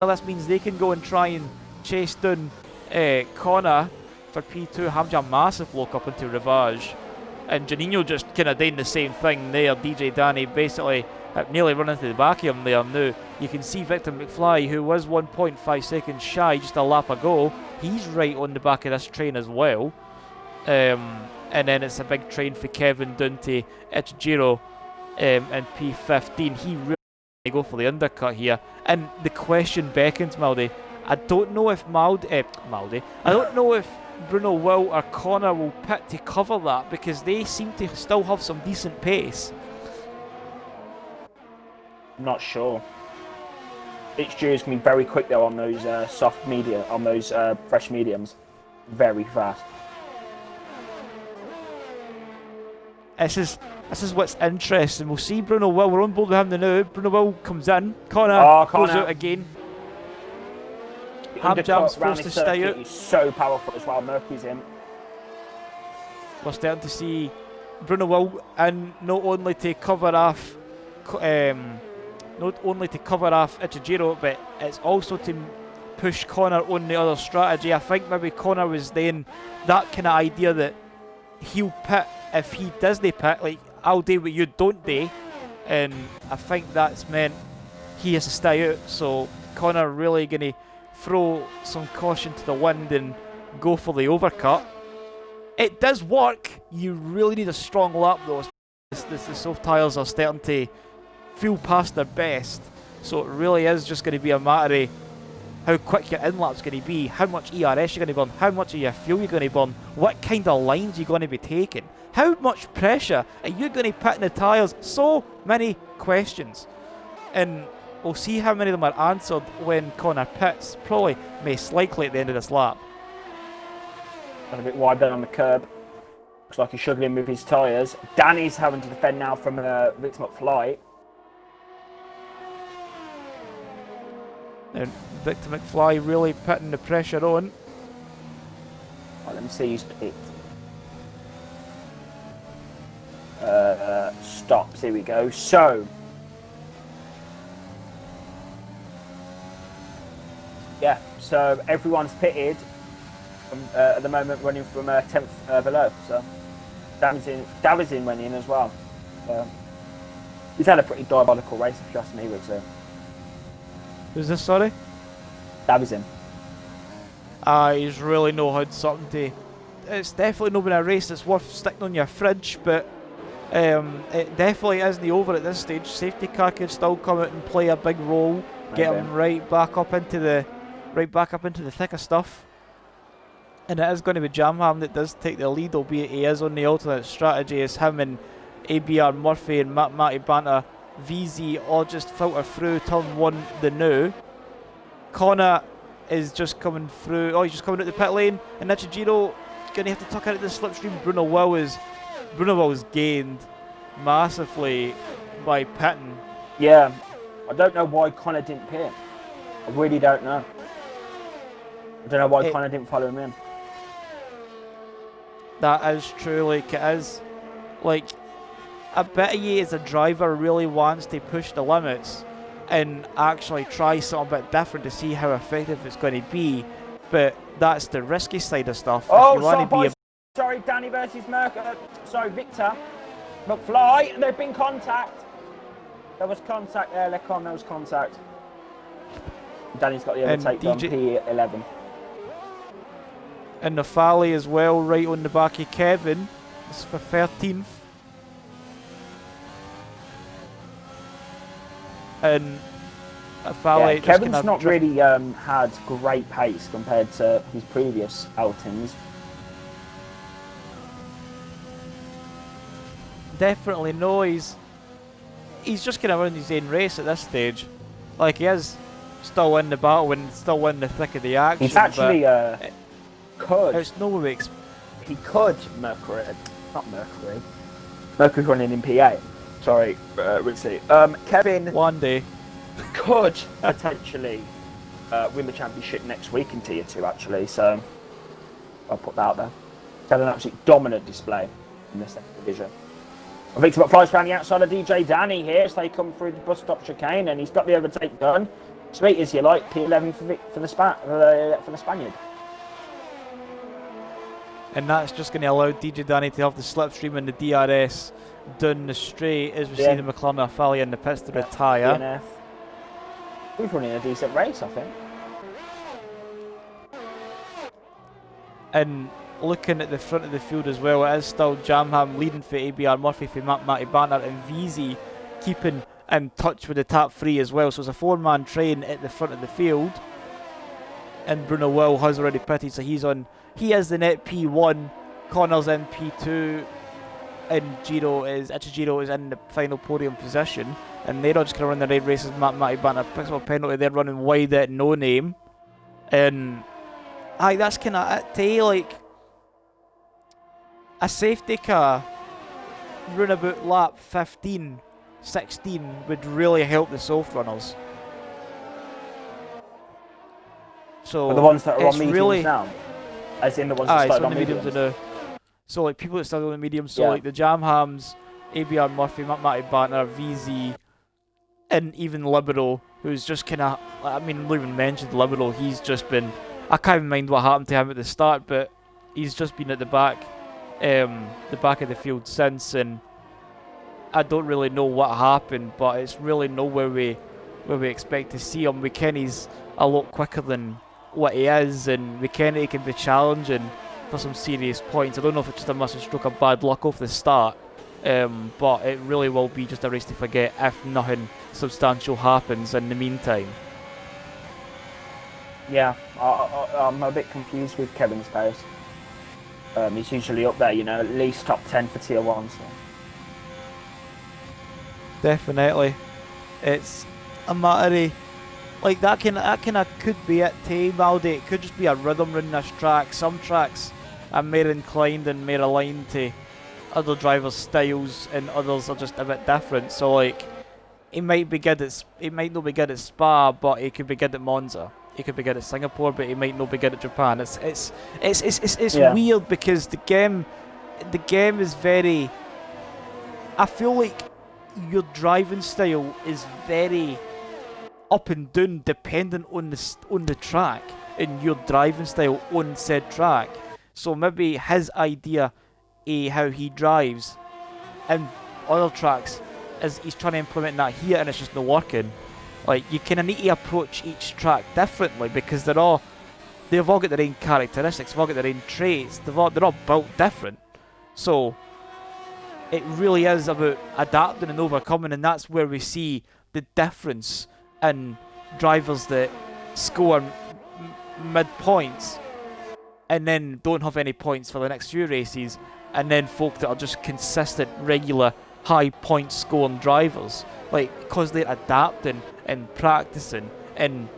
this means they can go and try and chase down Connor for P2. Hamjam massive lock up into Rivage. And Janino just kind of doing the same thing there. DJ Danny basically nearly running to the back of him there. Now you can see Victor McFly, who was 1.5 seconds shy just a lap ago. He's right on the back of this train as well. And then it's a big train for Kevin down to Ichijiro and P15. He really go for the undercut here. And the question beckons, Maldi. I don't know if I don't know if Bruno Will or Connor will pit to cover that, because they seem to still have some decent pace. I'm not sure. HG is going to be very quick though on those fresh mediums. Very fast. This is what's interesting. We'll see Bruno Will. We're on board with him now. Bruno Will comes in. Connor goes out again. Hamjam's forced to stay out. He's so powerful as well. Mercury's in. We're starting to see Bruno Will, and not only to cover off Ichijiro, but it's also to push Connor on the other strategy. I think maybe Connor was then that kind of idea that he'll pit if he doesn't pit, like I'll do what you don't do, and I think that's meant he has to stay out. So Connor really going to throw some caution to the wind and go for the overcut. It does work. You really need a strong lap though. The soft tyres are starting to feel past their best, so it really is just going to be a matter of how quick your in-lap's going to be, how much ERS you're going to burn, how much of your fuel you're going to burn, what kind of lines you're going to be taking, how much pressure are you going to put in the tyres. So many questions, and we'll see how many of them are answered when Connor pits, probably most likely at the end of this lap. A bit wide down on the curb. Looks like he's struggling with his tyres. Danny's having to defend now from Victor McFly. And Victor McFly really putting the pressure on. Right, let me see who's picked. Stops, here we go. So, yeah, so everyone's pitted at the moment, running from 10th below. So Davizin went in as well. He's had a pretty diabolical race, if you ask me, with Who's this, sorry? Davizin. He's really no had something to... It's definitely not been a race that's worth sticking on your fridge, but it definitely isn't over at this stage. Safety car could still come out and play a big role, get him right back up into the thick of stuff. And it is going to be Jamham that does take the lead, albeit he is on the alternate strategy as him and ABR Murphy and Matty Banter VZ all just filter through turn 1 the new. Connor is just coming through. Oh, he's just coming out the pit lane, and Nichijiro going to have to tuck out the slipstream. Bruno Will's gained massively by pitting. Yeah, I don't know why Connor didn't pit. I really don't know. I don't know why Connor didn't follow him in. That is true, like it is. Like, I bet you as a driver really wants to push the limits and actually try something a bit different to see how effective it's going to be, but that's the risky side of stuff. Oh, sorry, Danny versus Victor McFly, and there's been contact. There was contact there, Lecon, there was contact. Danny's got the overtake on P11. And Nafali as well, right on the back of Kevin. It's for 13th. And Nafali... Yeah, Kevin's not really had great pace compared to his previous outings. Definitely no, he's just kind of running his own race at this stage. Like, he is still in the battle and still in the thick of the action. He's actually It's no way he could Mercury's running in P8. Sorry, Ritzy. Kevin one day could potentially win the championship next week in Tier 2, actually. So I'll put that out there. He's had an absolute dominant display in the second division. I think it's flies around the outside of DJ Danny here as they come through the bus stop chicane, and he's got the overtake done. Sweet as you like, P11 for the Spaniard. And that's just going to allow DJ Danny to have the slipstream and the DRS down the straight as we see the McLaren Afali in the pits to retire. DNF. We've running a decent race, I think. And looking at the front of the field as well, it is still Jamham leading for ABR Murphy for Matty Banter, and VZ keeping in touch with the top 3 as well. So it's a 4-man train at the front of the field. And Bruno Will has already pitted, so he is the net P1, Connor's in P2, and Ichijiro is in the final podium position. And they're all just going to run the red races. Matty Banter picks up a penalty, they're running wide at no name. And that's kind of it, like, a safety car run about lap 15, 16 would really help the soft runners. So the ones that are on mediums now, as in the ones that started on mediums. So like people that started on the mediums, so like the Jamhams, ABR Murphy, Matty Banter, VZ, and even Libero, who's just kind of, I mean, not even mentioned Libero. He's just been, I can't even mind what happened to him at the start, but he's just been at the back of the field since, and I don't really know what happened, but it's really nowhere where we expect to see him. We ken he's a lot quicker than what he is, and we ken he can be challenging for some serious points. I don't know if it's just a massive stroke of bad luck off the start, but it really will be just a race to forget if nothing substantial happens in the meantime. Yeah, I'm a bit confused with Kevin's pace. He's usually up there, at least top 10 for Tier 1. So. Definitely. It's a matter of, like, that kind of could be it too, Maldi. It could just be a rhythm running this track. Some tracks are more inclined and more aligned to other drivers' styles, and others are just a bit different. So, like, he might not be good at Spa, but he could be good at Monza. He could be good at Singapore, but he might not be good at Japan. It's weird because the game is very. I feel like your driving style is very up and down, dependent on the track and your driving style on said track. So maybe his idea how he drives in other tracks as he's trying to implement that here, and it's just not working. Like, you kind of need to approach each track differently because they've all got their own characteristics, they've all got their own traits, they're all built different. So it really is about adapting and overcoming, and that's where we see the difference in drivers that score mid-points and then don't have any points for the next few races, and then folk that are just consistent, regular, high point scoring drivers. Like, because they're adapting and practicing and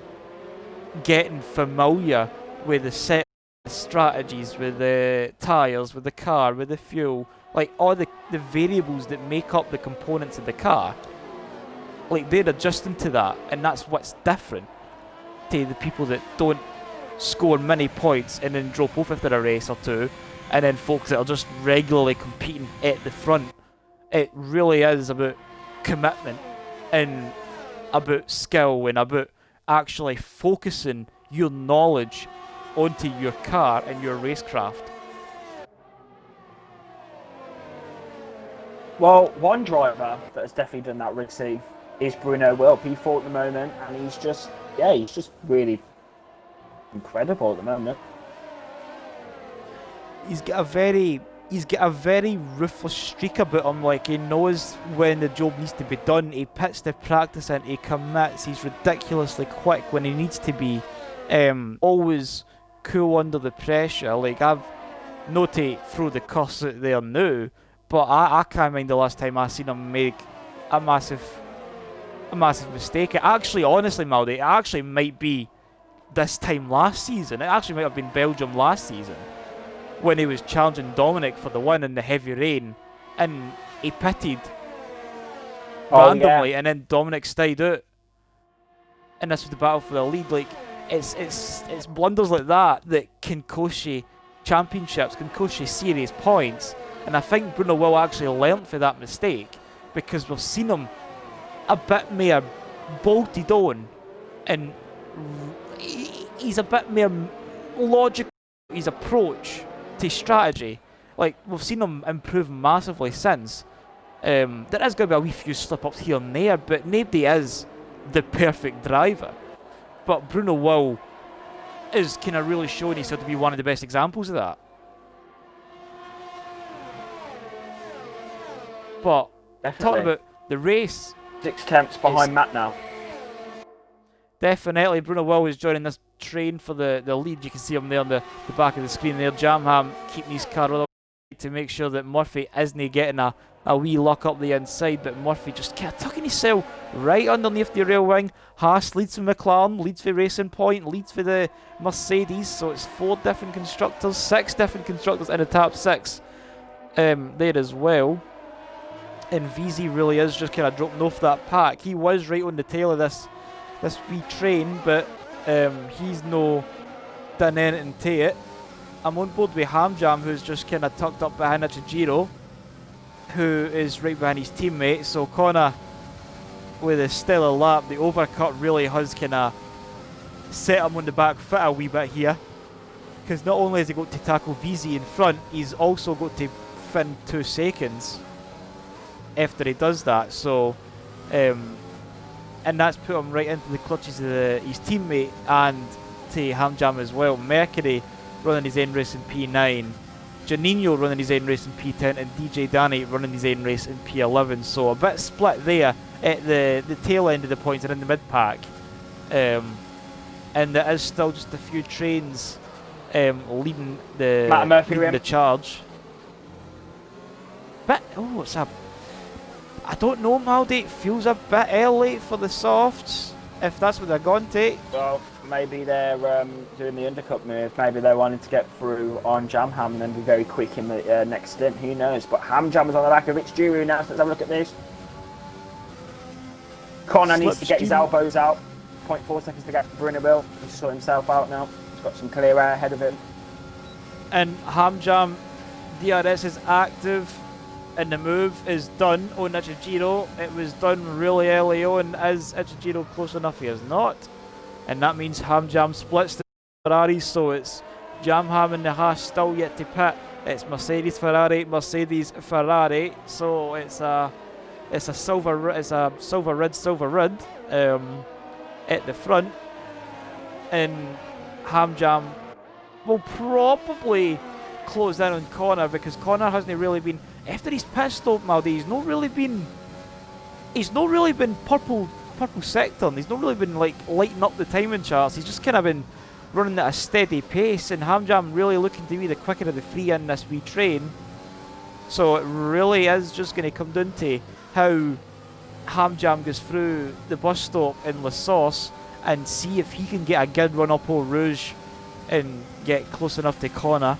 getting familiar with the set strategies, with the tyres, with the car, with the fuel, like all the variables that make up the components of the car. Like, they're adjusting to that, and that's what's different to the people that don't score many points and then drop off after a race or two, and then folks that are just regularly competing at the front. It really is about commitment and about skill and about actually focusing your knowledge onto your car and your racecraft. Well, one driver that has definitely done that, Rixie, is Bruno Wilp. P4 at the moment, and he's just really incredible at the moment. He's got a very ruthless streak about him. Like, he knows when the job needs to be done. He puts the practice in. He commits. He's ridiculously quick when he needs to be. Always cool under the pressure. Like, I've not to throw the cuss out there now, but I can't mind the last time I seen him make a massive mistake. It actually, honestly, Maldy, it actually might be this time last season. It actually might have been Belgium last season, when he was challenging Dominic for the win in the heavy rain, and he pitted randomly, and then Dominic stayed out, and this was the battle for the lead. Like, it's blunders like that can cost you championships, can cost you serious points, and I think Bruno Will actually learnt from that mistake, because we've seen him a bit more bolted on, and he's a bit more logical in his approach to strategy. Like, we've seen him improve massively since. There is going to be a wee few slip-ups here and there, but nobody is the perfect driver. But Bruno Will is kind of really showing himself to be one of the best examples of that. But talking about the race, 6 tenths behind Matt now. Definitely, Bruno Will is joining this train for the lead. You can see him there on the back of the screen there. Jamham keeping his car all to make sure that Murphy isn't getting a wee lock up the inside, but Murphy just kind of tucking himself right underneath the rail wing. Haas leads for McLaren, leads for Racing Point, leads for the Mercedes, so it's 4 different constructors, 6 different constructors in the top 6 there as well. And VZ really is just kind of dropping off that pack. He was right on the tail of this wee train, but he's no done anything to it. I'm on board with Hamjam, who's just kind of tucked up behind Achijiro, who is right behind his teammate. So Connor, with a stellar lap, the overcut really has kind of set him on the back foot a wee bit here, because not only has he got to tackle VZ in front, he's also got to fin 2 seconds after he does that. So and that's put him right into the clutches of his teammate and to Hamjam as well. Mercury running his own race in P9, Janino running his own race in P10, and DJ Danny running his own race in P11. So a bit split there at the tail end of the points and in the mid-pack. And there is still just a few trains leading the charge. But, it's a... I don't know, Maldy. It feels a bit early for the softs, if that's what they're going to. Well, maybe they're doing the undercut move. Maybe they're wanting to get through on Jamham and then be very quick in the next stint. Who knows? But Hamjam is on the back of Rich Juru now, so let's have a look at this. Connor needs to get his elbows out. 0.4 seconds to get Bruno Will. He's sort himself out now. He's got some clear air ahead of him. And Hamjam, DRS is active. And the move is done on Ichijiro. It was done really early on. Is Ichijiro close enough? He is not. And that means Hamjam splits the Ferraris, so it's Jamham and the Haas still yet to pit It's Mercedes Ferrari, Mercedes Ferrari. So it's a silver red at the front, and Hamjam will probably close down on Connor, because Connor hasn't really been, after his pit stop, Maldi, he's not really been purple sector. He's not really been like lighting up the timing charts. He's just kind of been running at a steady pace, and Hamjam really looking to be the quicker of the three in this wee train. So it really is just going to come down to how Hamjam goes through the bus stop in La Sauce and see if he can get a good run up Eau Rouge and get close enough to Connor,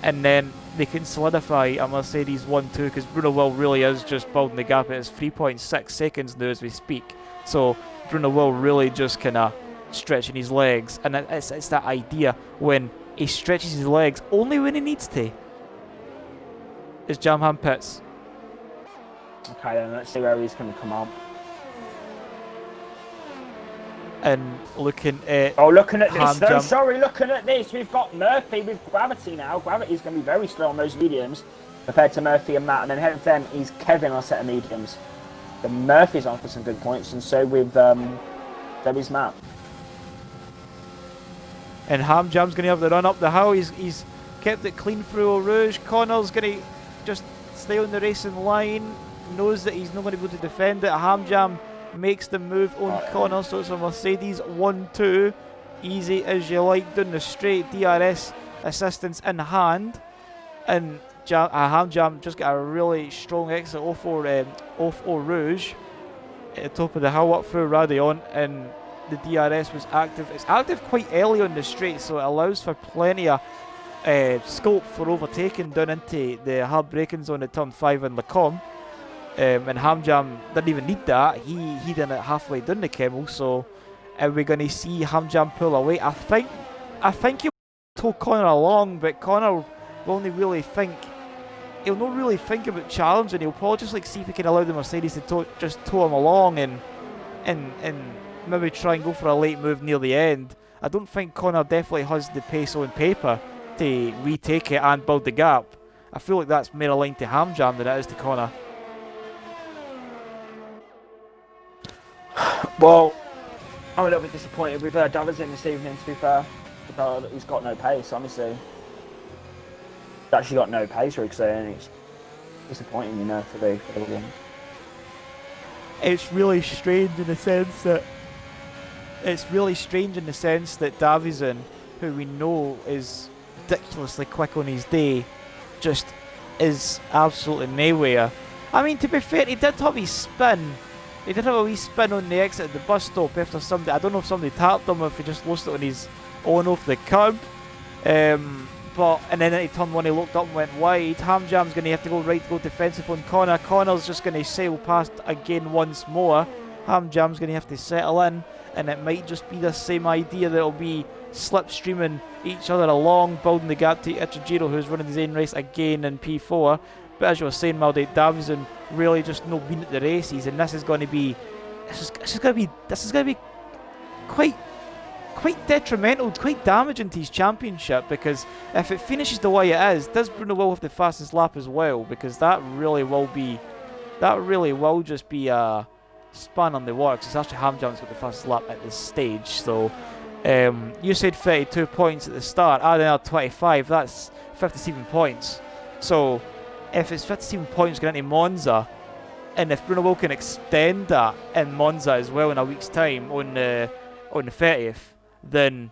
and then they can solidify a Mercedes 1-2, because Bruno Will really is just building the gap. It's 3.6 seconds now as we speak. So Bruno Will really just kind of stretching his legs, and it's that idea when he stretches his legs only when he needs to. Is Jamham pits. Okay, then let's see where he's going to come up. And looking at looking at this though, Hamjam. sorry, looking at this, we've got Murphy with Gravity now. Gravity's going to be very slow on those mediums compared to Murphy and Matt, and then ahead of them is Kevin on a set of mediums. The Murphy's on for some good points, and so with is Matt. And Hamjam's going to have the run up the hill. He's kept it clean through Eau Rouge. Connor's going to just stay on the racing line, knows that he's not going to be able to defend it. Hamjam makes the move on Connor, so it's a Mercedes 1-2, easy as you like down the straight, DRS assistance in hand, and Hamjam just got a really strong exit off Eau Rouge at the top of the hill up through Radion, and the DRS was active. It's active quite early on the straight, so it allows for plenty of scope for overtaking down into the hard braking zone at turn 5 in Lacombe. And Hamjam didn't even need that. He did it halfway down the Kemmel, so we're going to see Hamjam pull away. I think he told Connor along, but Connor will only really think. He'll not really think about challenging. He'll probably just like see if he can allow the Mercedes to just tow him along and maybe try and go for a late move near the end. I don't think Connor definitely has the pace on paper to retake it and build the gap. I feel like that's more aligned to Hamjam than it is to Connor. Well, I'm a little bit disappointed with Davison this evening, to be fair. He's got no pace, honestly. He's actually got no pace, Rick, and it's disappointing, you know, for the win. It's really strange in the sense that Davison, who we know is ridiculously quick on his day, just is absolutely nowhere. I mean, to be fair, he did have his spin. He did have a wee spin on the exit of the bus stop after somebody, I don't know if somebody tapped him or if he just lost it on his own off the curb. And then at turn 1 he looked up and went wide. Hamjam's going to have to go right to go defensive on Connor. Connor's just going to sail past again once more. Hamjam's going to have to settle in, and it might just be the same idea that it'll be slipstreaming each other along, building the gap to Ichijiro, who's running his own race again in P4. But as you were saying, Maldi, Davison really just not been at the races, and this is going to be quite detrimental, quite damaging to his championship, because if it finishes the way it is, does Bruno Will have the fastest lap as well? Because that really will just be a span on the works. It's actually Hamjam's got the fastest lap at this stage. So you said 32 points at the start, add another 25, that's 57 points. So if it's 57 points going into Monza, and if Bruno Will can extend that in Monza as well in a week's time on the 30th, then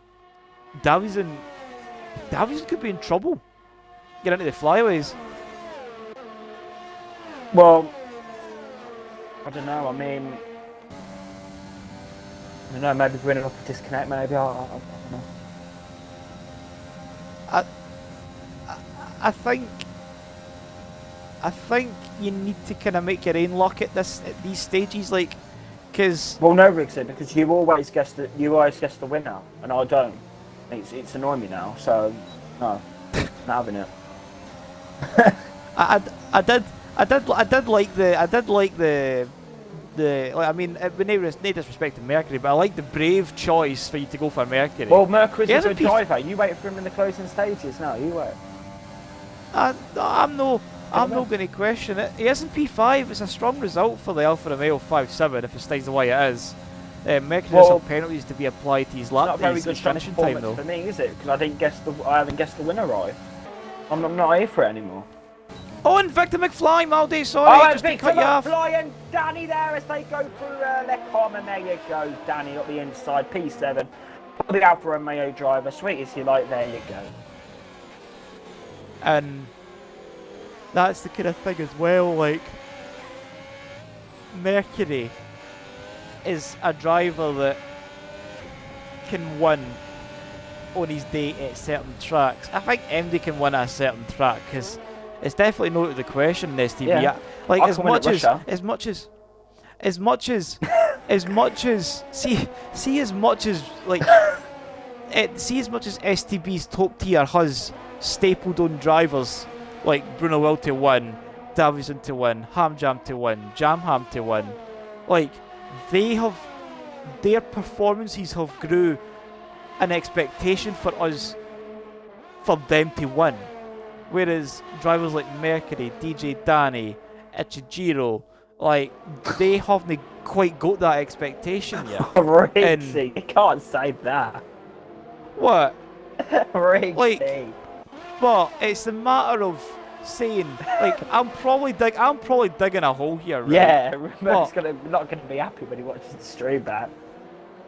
Davison could be in trouble get into the flyaways. Well, I don't know. I mean, I don't know. Maybe bringing up a disconnect. Maybe I don't know. I think you need to kind of make your own luck at these stages, like, because. Well, no, Rick said, because you always guess the winner, and I don't. It's annoying me now. So no, not having it. I did like the. I mean, with no disrespect to Mercury, but I like the brave choice for you to go for Mercury. Well, Mercury's a good driver. You wait for him in the closing stages now. You wait. I'm not going to question it. He isn't P5. It's a strong result for the Alfa Romeo 5.7 if it stays the way it is. Mercury does have penalties to be applied to his lap. Not a very good finishing time though. for me, is it? Because I haven't guessed the winner right. I'm not here for it anymore. Oh, and Victor McFly, Maldi, sorry, just Victor to cut you off. McFly and Danny there as they go through Le Comm, and there you go, Danny up the inside, P7. Put it out for a Mayo driver, sweet as you like, there you go. And that's the kind of thing as well, like, Mercury is a driver that can win on his day at certain tracks. I think MD can win at a certain track, because it's definitely not out of the question in STB. Yeah. Like, as much as see as much as STB's top tier has stapled on drivers like Bruno Will to win, Davison to win, Hamjam to win, Jamham to win, like, their performances have grew an expectation for them to win. Whereas drivers like Mercury, DJ Danny, Ichijiro, like, they haven't quite got that expectation yet. Rixie, you can't say that. What? Rixie. Like, but it's a matter of saying, like, I'm probably digging a hole here, right? Yeah, Merc's not gonna be happy when he watches the stream back.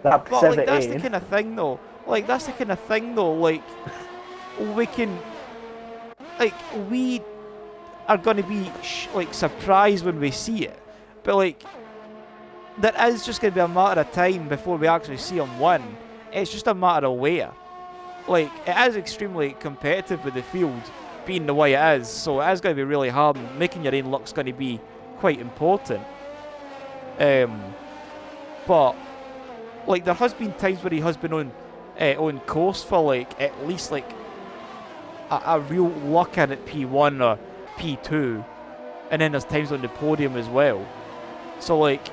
But like, that's the kind of thing though. Like, we are going to be surprised when we see it, but like, there is just going to be a matter of time before we actually see him win. It's just a matter of where. Like, it is extremely competitive with the field being the way it is, so it is going to be really hard, and making your own luck's going to be quite important. But like, there has been times where he has been on course for like at least like a real luck in at P1 or P2, and then there's times on the podium as well. So like,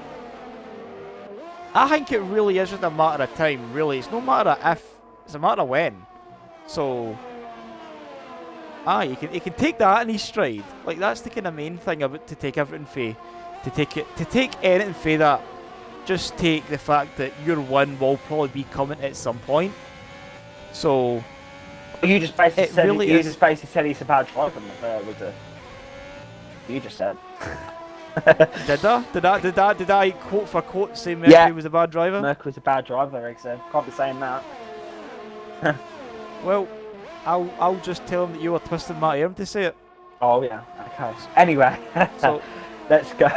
I think it really is just a matter of time. Really, it's no matter if, it's a matter of when. So, you can take that in his stride. Like, that's the kind of main thing about to take everything for, to take anything for that. Just take the fact that your win will probably be coming at some point. So, you just basically said he's a bad driver. You just said. Did I quote for quote say Mercury was a bad driver? Mercury was a bad driver, Eric said. Can't be saying that. Well, I'll just tell him that you were twisting my arm to say it. Oh yeah, okay. Anyway, so let's go.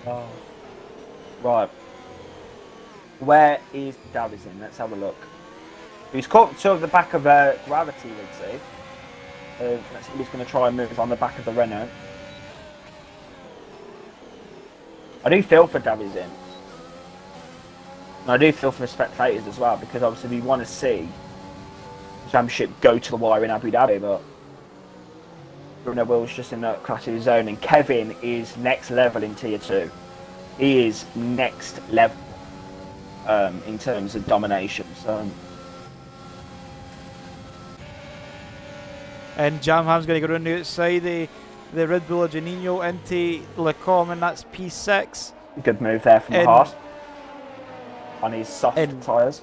Oh. Right. Where is Davison? Let's have a look. He's caught to the back of Gravity, let's see. Let's see if he's going to try and move on the back of the Renault. I do feel for Davison. And I do feel for the spectators as well, because obviously we want to see the championship go to the wire in Abu Dhabi, but Bruno Will's just in that class of his own, and Kevin is next level in Tier 2. He is next level in terms of domination. So. And Jamham's going to go around the outside, the Red Bull Janino into Le Comm, and that's P6. Good move there from Haas on his soft tyres.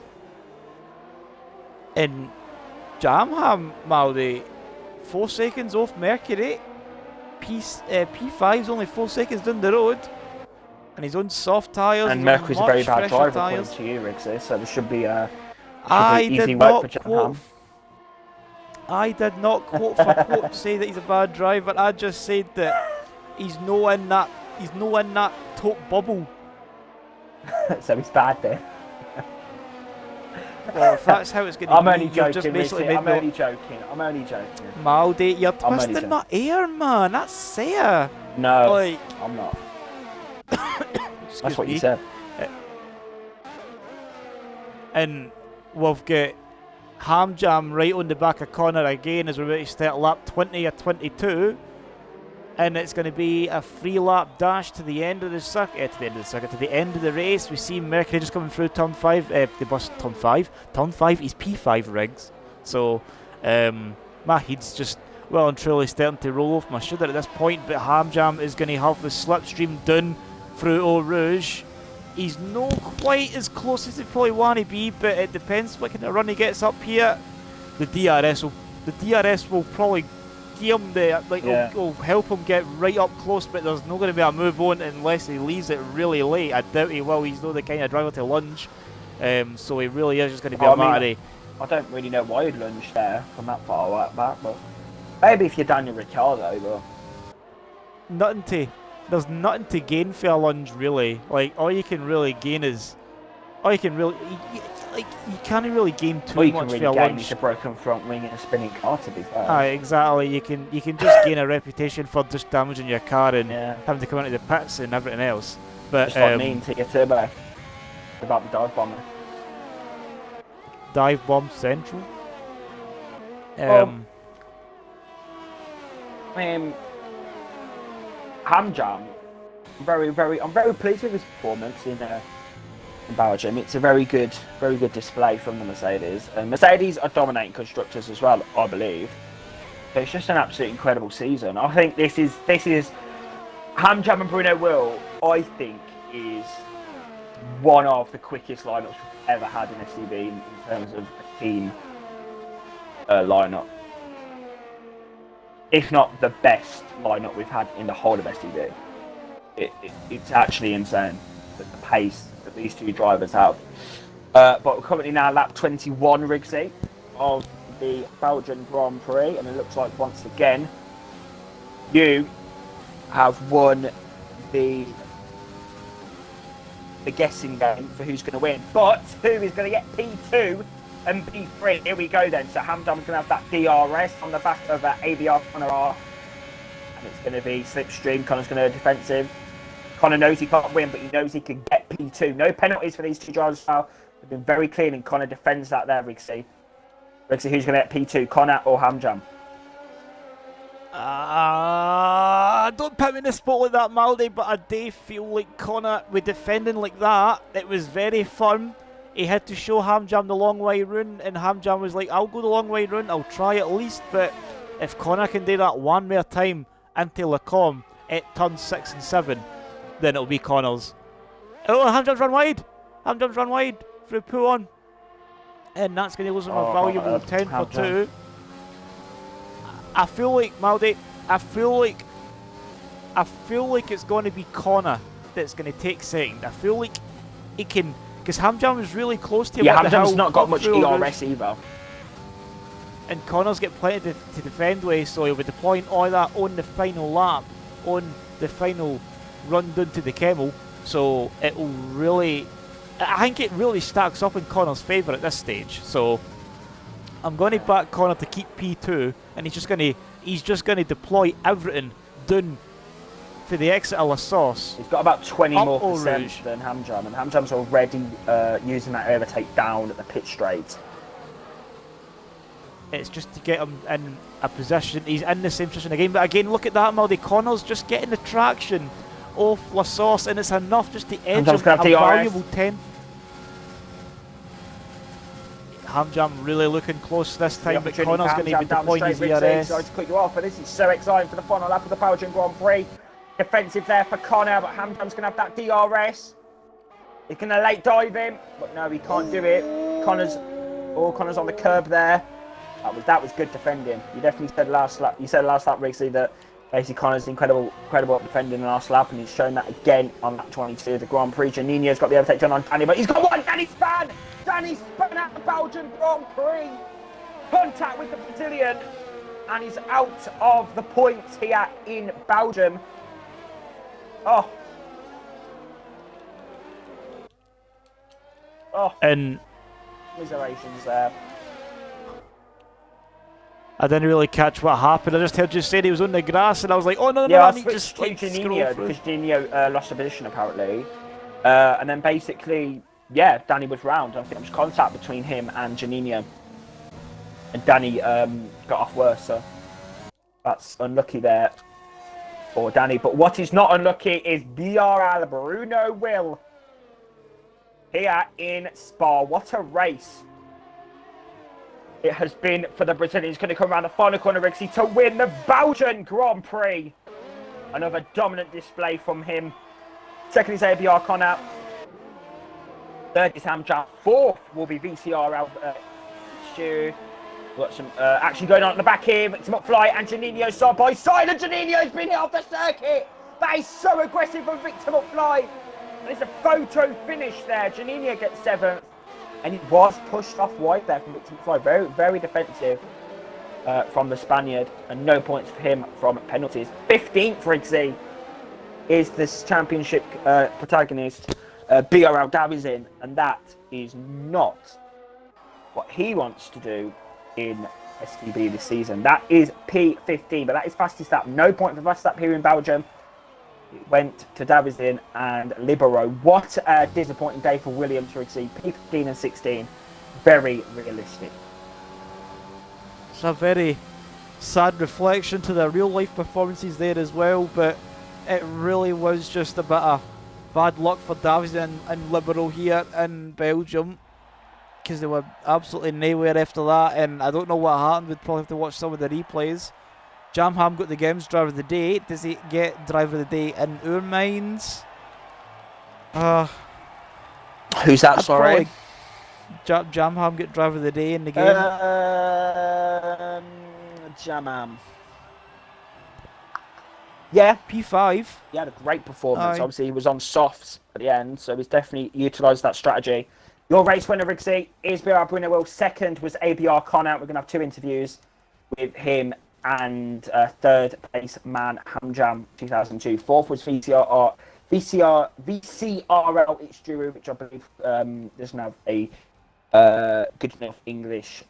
And Jamham, Maldi, 4 seconds off Mercury. P5's only 4 seconds down the road. And he's on soft tyres. And Mercury's a very bad driver, according to you, Riggsy, so there should be easy work for Jamham. I did not quote for quote say that he's a bad driver. I just said that he's no in that top bubble. So he's bad then. Well, if that's how it's going to be, I'm only joking. Just basically I'm only joking. Maldi, you're twisting my ear, man. That's fair. No, like, I'm not. That's what you said. And we've got Hamjam right on the back of corner again as we're about to start lap 20 or 22, and it's going to be a 3-lap dash to the end of the circuit, to the end of the race. We see Mercury just coming through turn 5, the bus turn 5 is P5 rigs, so my head's just well and truly starting to roll off my shoulder at this point, but Hamjam is going to have the slipstream down through Eau Rouge. He's not quite as close as he probably want to be, but it depends what kind of run he gets up here. The DRS will probably give him the will help him get right up close, but there's not going to be a move on unless he leaves it really late. I doubt he will. He's not the kind of driver to lunge, so he really is just going to be a matter. I don't really know why he'd lunge there from that far back, but maybe if you're Daniel Ricciardo, but there's nothing to gain for a lunge really. Like all you can really gain is, you can't really gain too much for a lunge. It's a broken front wing and a spinning car, to be fair. Exactly. You can just gain a reputation for just damaging your car and having to come into the pits and everything else. But just like me and take your turbo about the dive bomber. Dive bomb central. Hamjam, I'm very pleased with his performance in Belgium. It's a very good display from the Mercedes. Mercedes are dominating constructors as well, I believe. So it's just an absolutely incredible season. I think this is Hamjam and Bruno Will. I think is one of the quickest lineups we've ever had in STB in terms of a team lineup. If not the best lineup we've had in the whole of STB. It's actually insane the pace that these two drivers have. But we're currently now lap 21, Rigsy, of the Belgian Grand Prix, and it looks like once again you have won the guessing game for who's going to win. But who is going to get P2 and P3? Here we go then. So Hamjam's going to have that DRS on the back of ABR Connor R. And it's going to be slipstream. Connor's going to defensive. Connor knows he can't win, but he knows he can get P2. No penalties for these two drivers now. They've been very clean, and Connor defends that there, Rigsy. Rigsy, who's going to get P2, Connor or Hamjam? Don't put me in the spot like that, Maldy, but I do feel like Connor, with defending like that, it was very fun. He had to show Hamjam the long way round, and Hamjam was like, I'll go the long way round, I'll try at least, but if Connor can do that one more time into Lacombe at turns 6 and 7, then it'll be Connor's. Oh, Hamjam's run wide! Hamjam's run wide through pull on. And that's going to lose him a valuable 10 for 2. I feel like, Maldy, I feel like it's going to be Connor that's going to take second. I feel like he can, because Hamjam is really close to him. Yeah, Hamjam's not got much ERS either. And Connor's got plenty to defend with, so he'll be deploying all that on the final lap, on the final run down to the Kemmel. So it will really, I think it really stacks up in Connor's favour at this stage. So I'm going to back Connor to keep P2, and he's just going to deploy everything down for the exit of La Sauce. He's got about 20 more percent than Hamjam, and Hamjam's already using that overtake down at the pit straight. It's just to get him in a position. He's in the same position again, but again, look at that, Maldy. Connor's just getting the traction off La Sauce, and it's enough just to edge him a valuable 10. Hamjam really looking close this time, but Connor's going to be deploying his ERS. Sorry to cut you off, but this is so exciting for the final lap of the Belgian Grand Prix. Defensive there for Connor, but Hamjam's going to have that DRS. He's going to late dive him, but no, he can't do it. Connor's on the curb there. That was good defending. You definitely said last lap. You said last lap, Rigsy, that basically Connor's incredible at defending in the last lap, and he's shown that again on lap 22 of the Grand Prix. Janino's got the overtake done on Danny, but he's got one. Danny Span at the Belgian Grand Prix. Contact with the Brazilian, and he's out of the points here in Belgium. And commiserations there. I didn't really catch what happened. I just heard you say he was on the grass, and I was like, oh no, I need to just like Janino, because Janino lost a position apparently, and then basically, yeah, Danny was round. I think there was contact between him and Janino, and Danny got off worse. So that's unlucky there for Danny. But what is not unlucky is BRL Bruno Will here in Spa. What a race! it has been for the Brazilians. Going to come around the final corner, Rixie, to win the Belgian Grand Prix. Another dominant display from him. Second is ABR Connor. Third is Hamja. Fourth will be VCR Stu. Got some action going on at the back here. Victor McFly and Janino side by side. And Janino's been hit off the circuit. That is so aggressive from Victor McFly. And it's a photo finish there. Janino gets 7th. And it was pushed off wide there from Victor McFly. Very, very defensive from the Spaniard. And no points for him from penalties. 15th for Rixie is this championship protagonist, BRL Davizin. And that is not what he wants to do in STB this season. That is P15, but that is fastest lap. No point for fastest lap here in Belgium. It went to Davizin and Libero. What a disappointing day for Williams to exceed P15 and 16. Very realistic. It's a very sad reflection to their real life performances there as well, but it really was just a bit of bad luck for Davizin and Libero here in Belgium, because they were absolutely nowhere after that, and I don't know what happened. We'd probably have to watch some of the replays. Jamham got the games driver of the day. Does he get driver of the day in our minds? Who's that, sorry? Jamham get driver of the day in the game. Jamham. Yeah. P5. He had a great performance. Aye. Obviously, he was on softs at the end, so he's definitely utilised that strategy. Your race winner, Rixie, is BR Bruno Will. Second was ABR Connor. We're going to have 2 interviews with him and third place man Hamjam 2002. Fourth was VCRL Itsuru, which I believe doesn't have a good enough English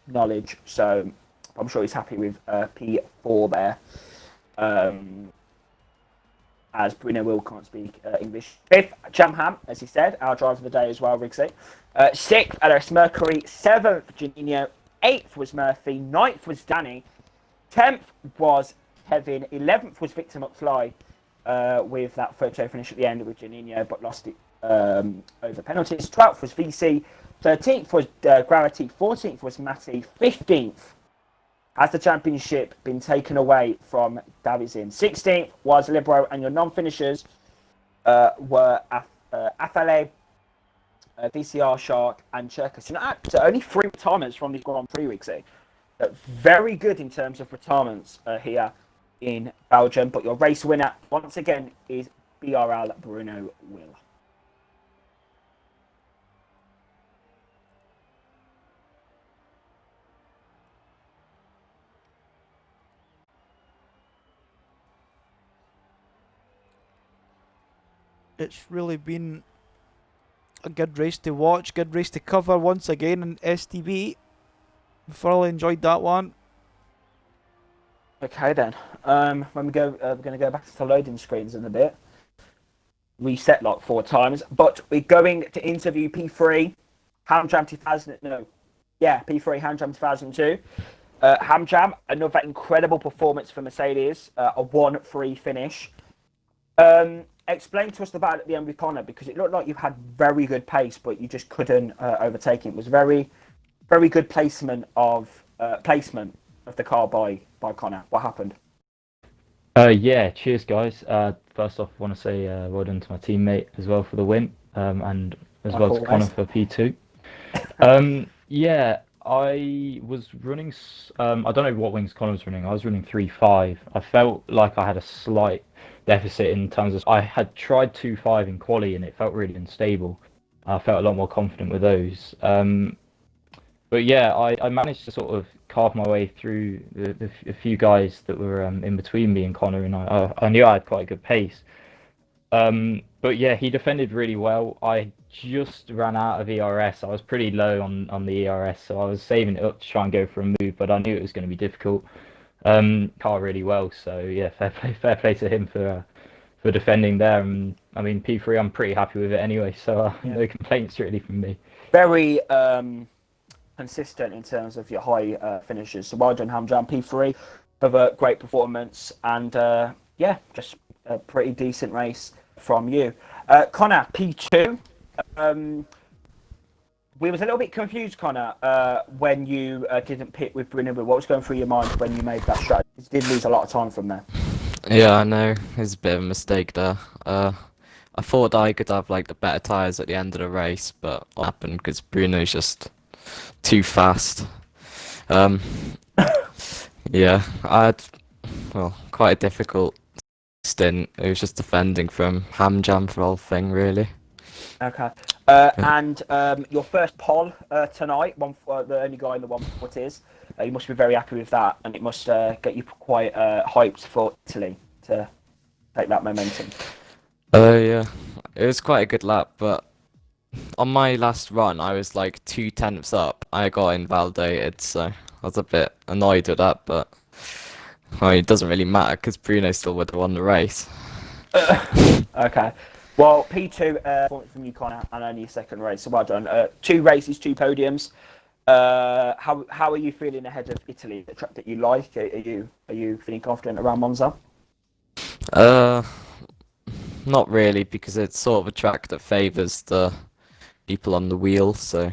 knowledge, so I'm sure he's happy with P4 there. As Bruno Will can't speak English. Fifth, Jamham, as he said, our driver of the day as well, Rixie. Sixth, LS Mercury. Seventh, Janino. 8th was Murphy. 9th was Danny. 10th was Kevin. 11th was Victor McFly with that photo finish at the end with Janino, but lost it over penalties. 12th was VC. 13th was Gravity. 14th was Matty. 15th has the championship been taken away from Davizin. 16th was Libero, and your non-finishers were Athale, VCR Shark, and Cherkas. So only 3 retirements from these Grand Prix weeks. Very good in terms of retirements here in Belgium. But your race winner, once again, is BRL Bruno Will. It's really been a good race to watch, good race to cover once again in STB. Thoroughly enjoyed that one. Okay then. When we go, we're going to go back to the loading screens in a bit. Reset like 4 times, but we're going to interview P3 Hamjam 2000. No, yeah, P3 Hamjam 2002. Hamjam, another incredible performance for Mercedes. A 1-3 finish. Explain to us the battle at the end with Connor, because it looked like you had very good pace, but you just couldn't overtake it. It was very, very good placement of the car by Connor. What happened? Yeah, cheers guys. First off, I want to say well done to my teammate as well for the win, and as well to Connor for P2. Yeah, I was running. I don't know what wings Connor was running. I was running 3.5. I felt like I had a slight deficit in terms of I had tried 2.5 in quali and it felt really unstable. I felt a lot more confident with those. But yeah, I managed to sort of carve my way through the few guys that were in between me and Connor, and I knew I had quite a good pace. But yeah, he defended really well. I just ran out of ERS. I was pretty low on the ERS, so I was saving it up to try and go for a move, but I knew it was going to be difficult. Car really well, so yeah, fair play to him for defending there. And I mean, P3, I'm pretty happy with it anyway, so no complaints really from me. Very consistent in terms of your high finishes. So well done, Hamjam. P3 of a great performance, and yeah, just a pretty decent race from you. Connor, P2. we was a little bit confused, Connor, when you didn't pit with Bruno. What was going through your mind when you made that strategy? You did lose a lot of time from there. Yeah, I know. It's a bit of a mistake there. I thought I could have like the better tires at the end of the race, but what happened because Bruno's just too fast. Um, yeah, I had quite a difficult stint. It was just defending from ham jam for the whole thing, really. Okay. And your first pole tonight, the only guy in the 140s. You must be very happy with that, and it must get you quite hyped for Italy to take that momentum. Yeah, it was quite a good lap, but on my last run, I was like 2/10 up. I got invalidated, so I was a bit annoyed with that, but it doesn't really matter because Bruno still would have won the race. Okay. Well, P2 performance from you, Connor, and only your second race, so well done. 2 races, 2 podiums. How are you feeling ahead of Italy, the track that you like? Are you feeling confident around Monza? Not really, because it's sort of a track that favours the people on the wheel, so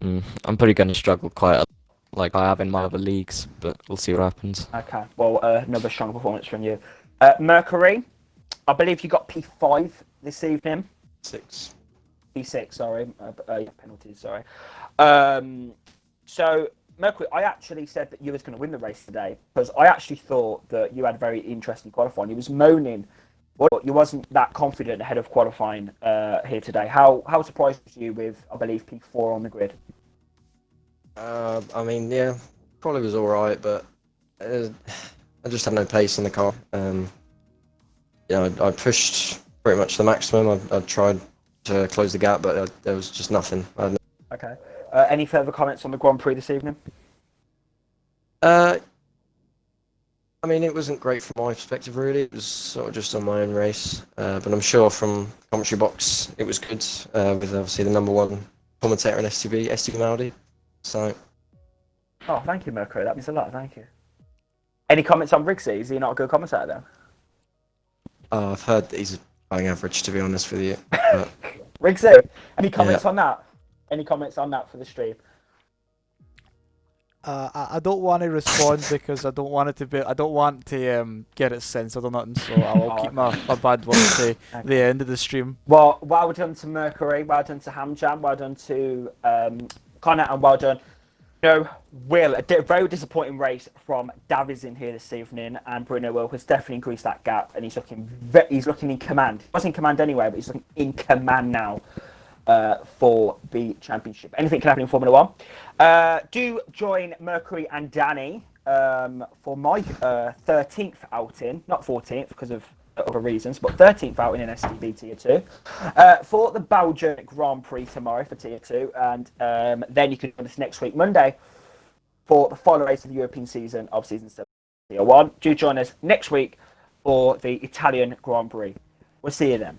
I'm probably going to struggle quite a lot, like I have in my other leagues, but we'll see what happens. Okay, well, another strong performance from you. Mercury, I believe you got P5 this evening. 6. P6, sorry. Penalties, sorry. So, Mercury, I actually said that you was going to win the race today, because I actually thought that you had very interesting qualifying. You was moaning, but you wasn't that confident ahead of qualifying here today. How surprised were you with, I believe, P4 on the grid? I mean, yeah, probably was alright, but I just had no pace in the car. I pushed pretty much the maximum. I tried to close the gap, but there was just nothing. Okay. Any further comments on the Grand Prix this evening? I mean, it wasn't great from my perspective, really. It was sort of just on my own race. But I'm sure from the commentary box, it was good, with obviously the number 1 commentator in STB Maldi. So. Oh, thank you, Mercury. That means a lot. Thank you. Any comments on Rigsy? Is he not a good commentator then? I've heard that he's a bang average, to be honest with you. But... Rigsy, any comments on that? Any comments on that for the stream? I don't want to respond because I don't want it to be. I don't want to get it censored or nothing. So I'll keep my bad words to the end of the stream. Well done to Mercury. Well done to Hamjam. Well done to Connor, and well done. Will, a very disappointing race from Davies in here this evening, and Bruno Will has definitely increased that gap, and he's looking in command. He was in command anyway, but he's looking in command now for the championship. Anything can happen in Formula 1. Do join Mercury and Danny for my 13th outing, not 14th because of other reasons, but 13th outing in STB Tier 2 for the Belgian Grand Prix tomorrow for Tier 2, and then you can join us next week, Monday, for the final race of the European season of Season 7 Tier 1. Do join us next week for the Italian Grand Prix. We'll see you then.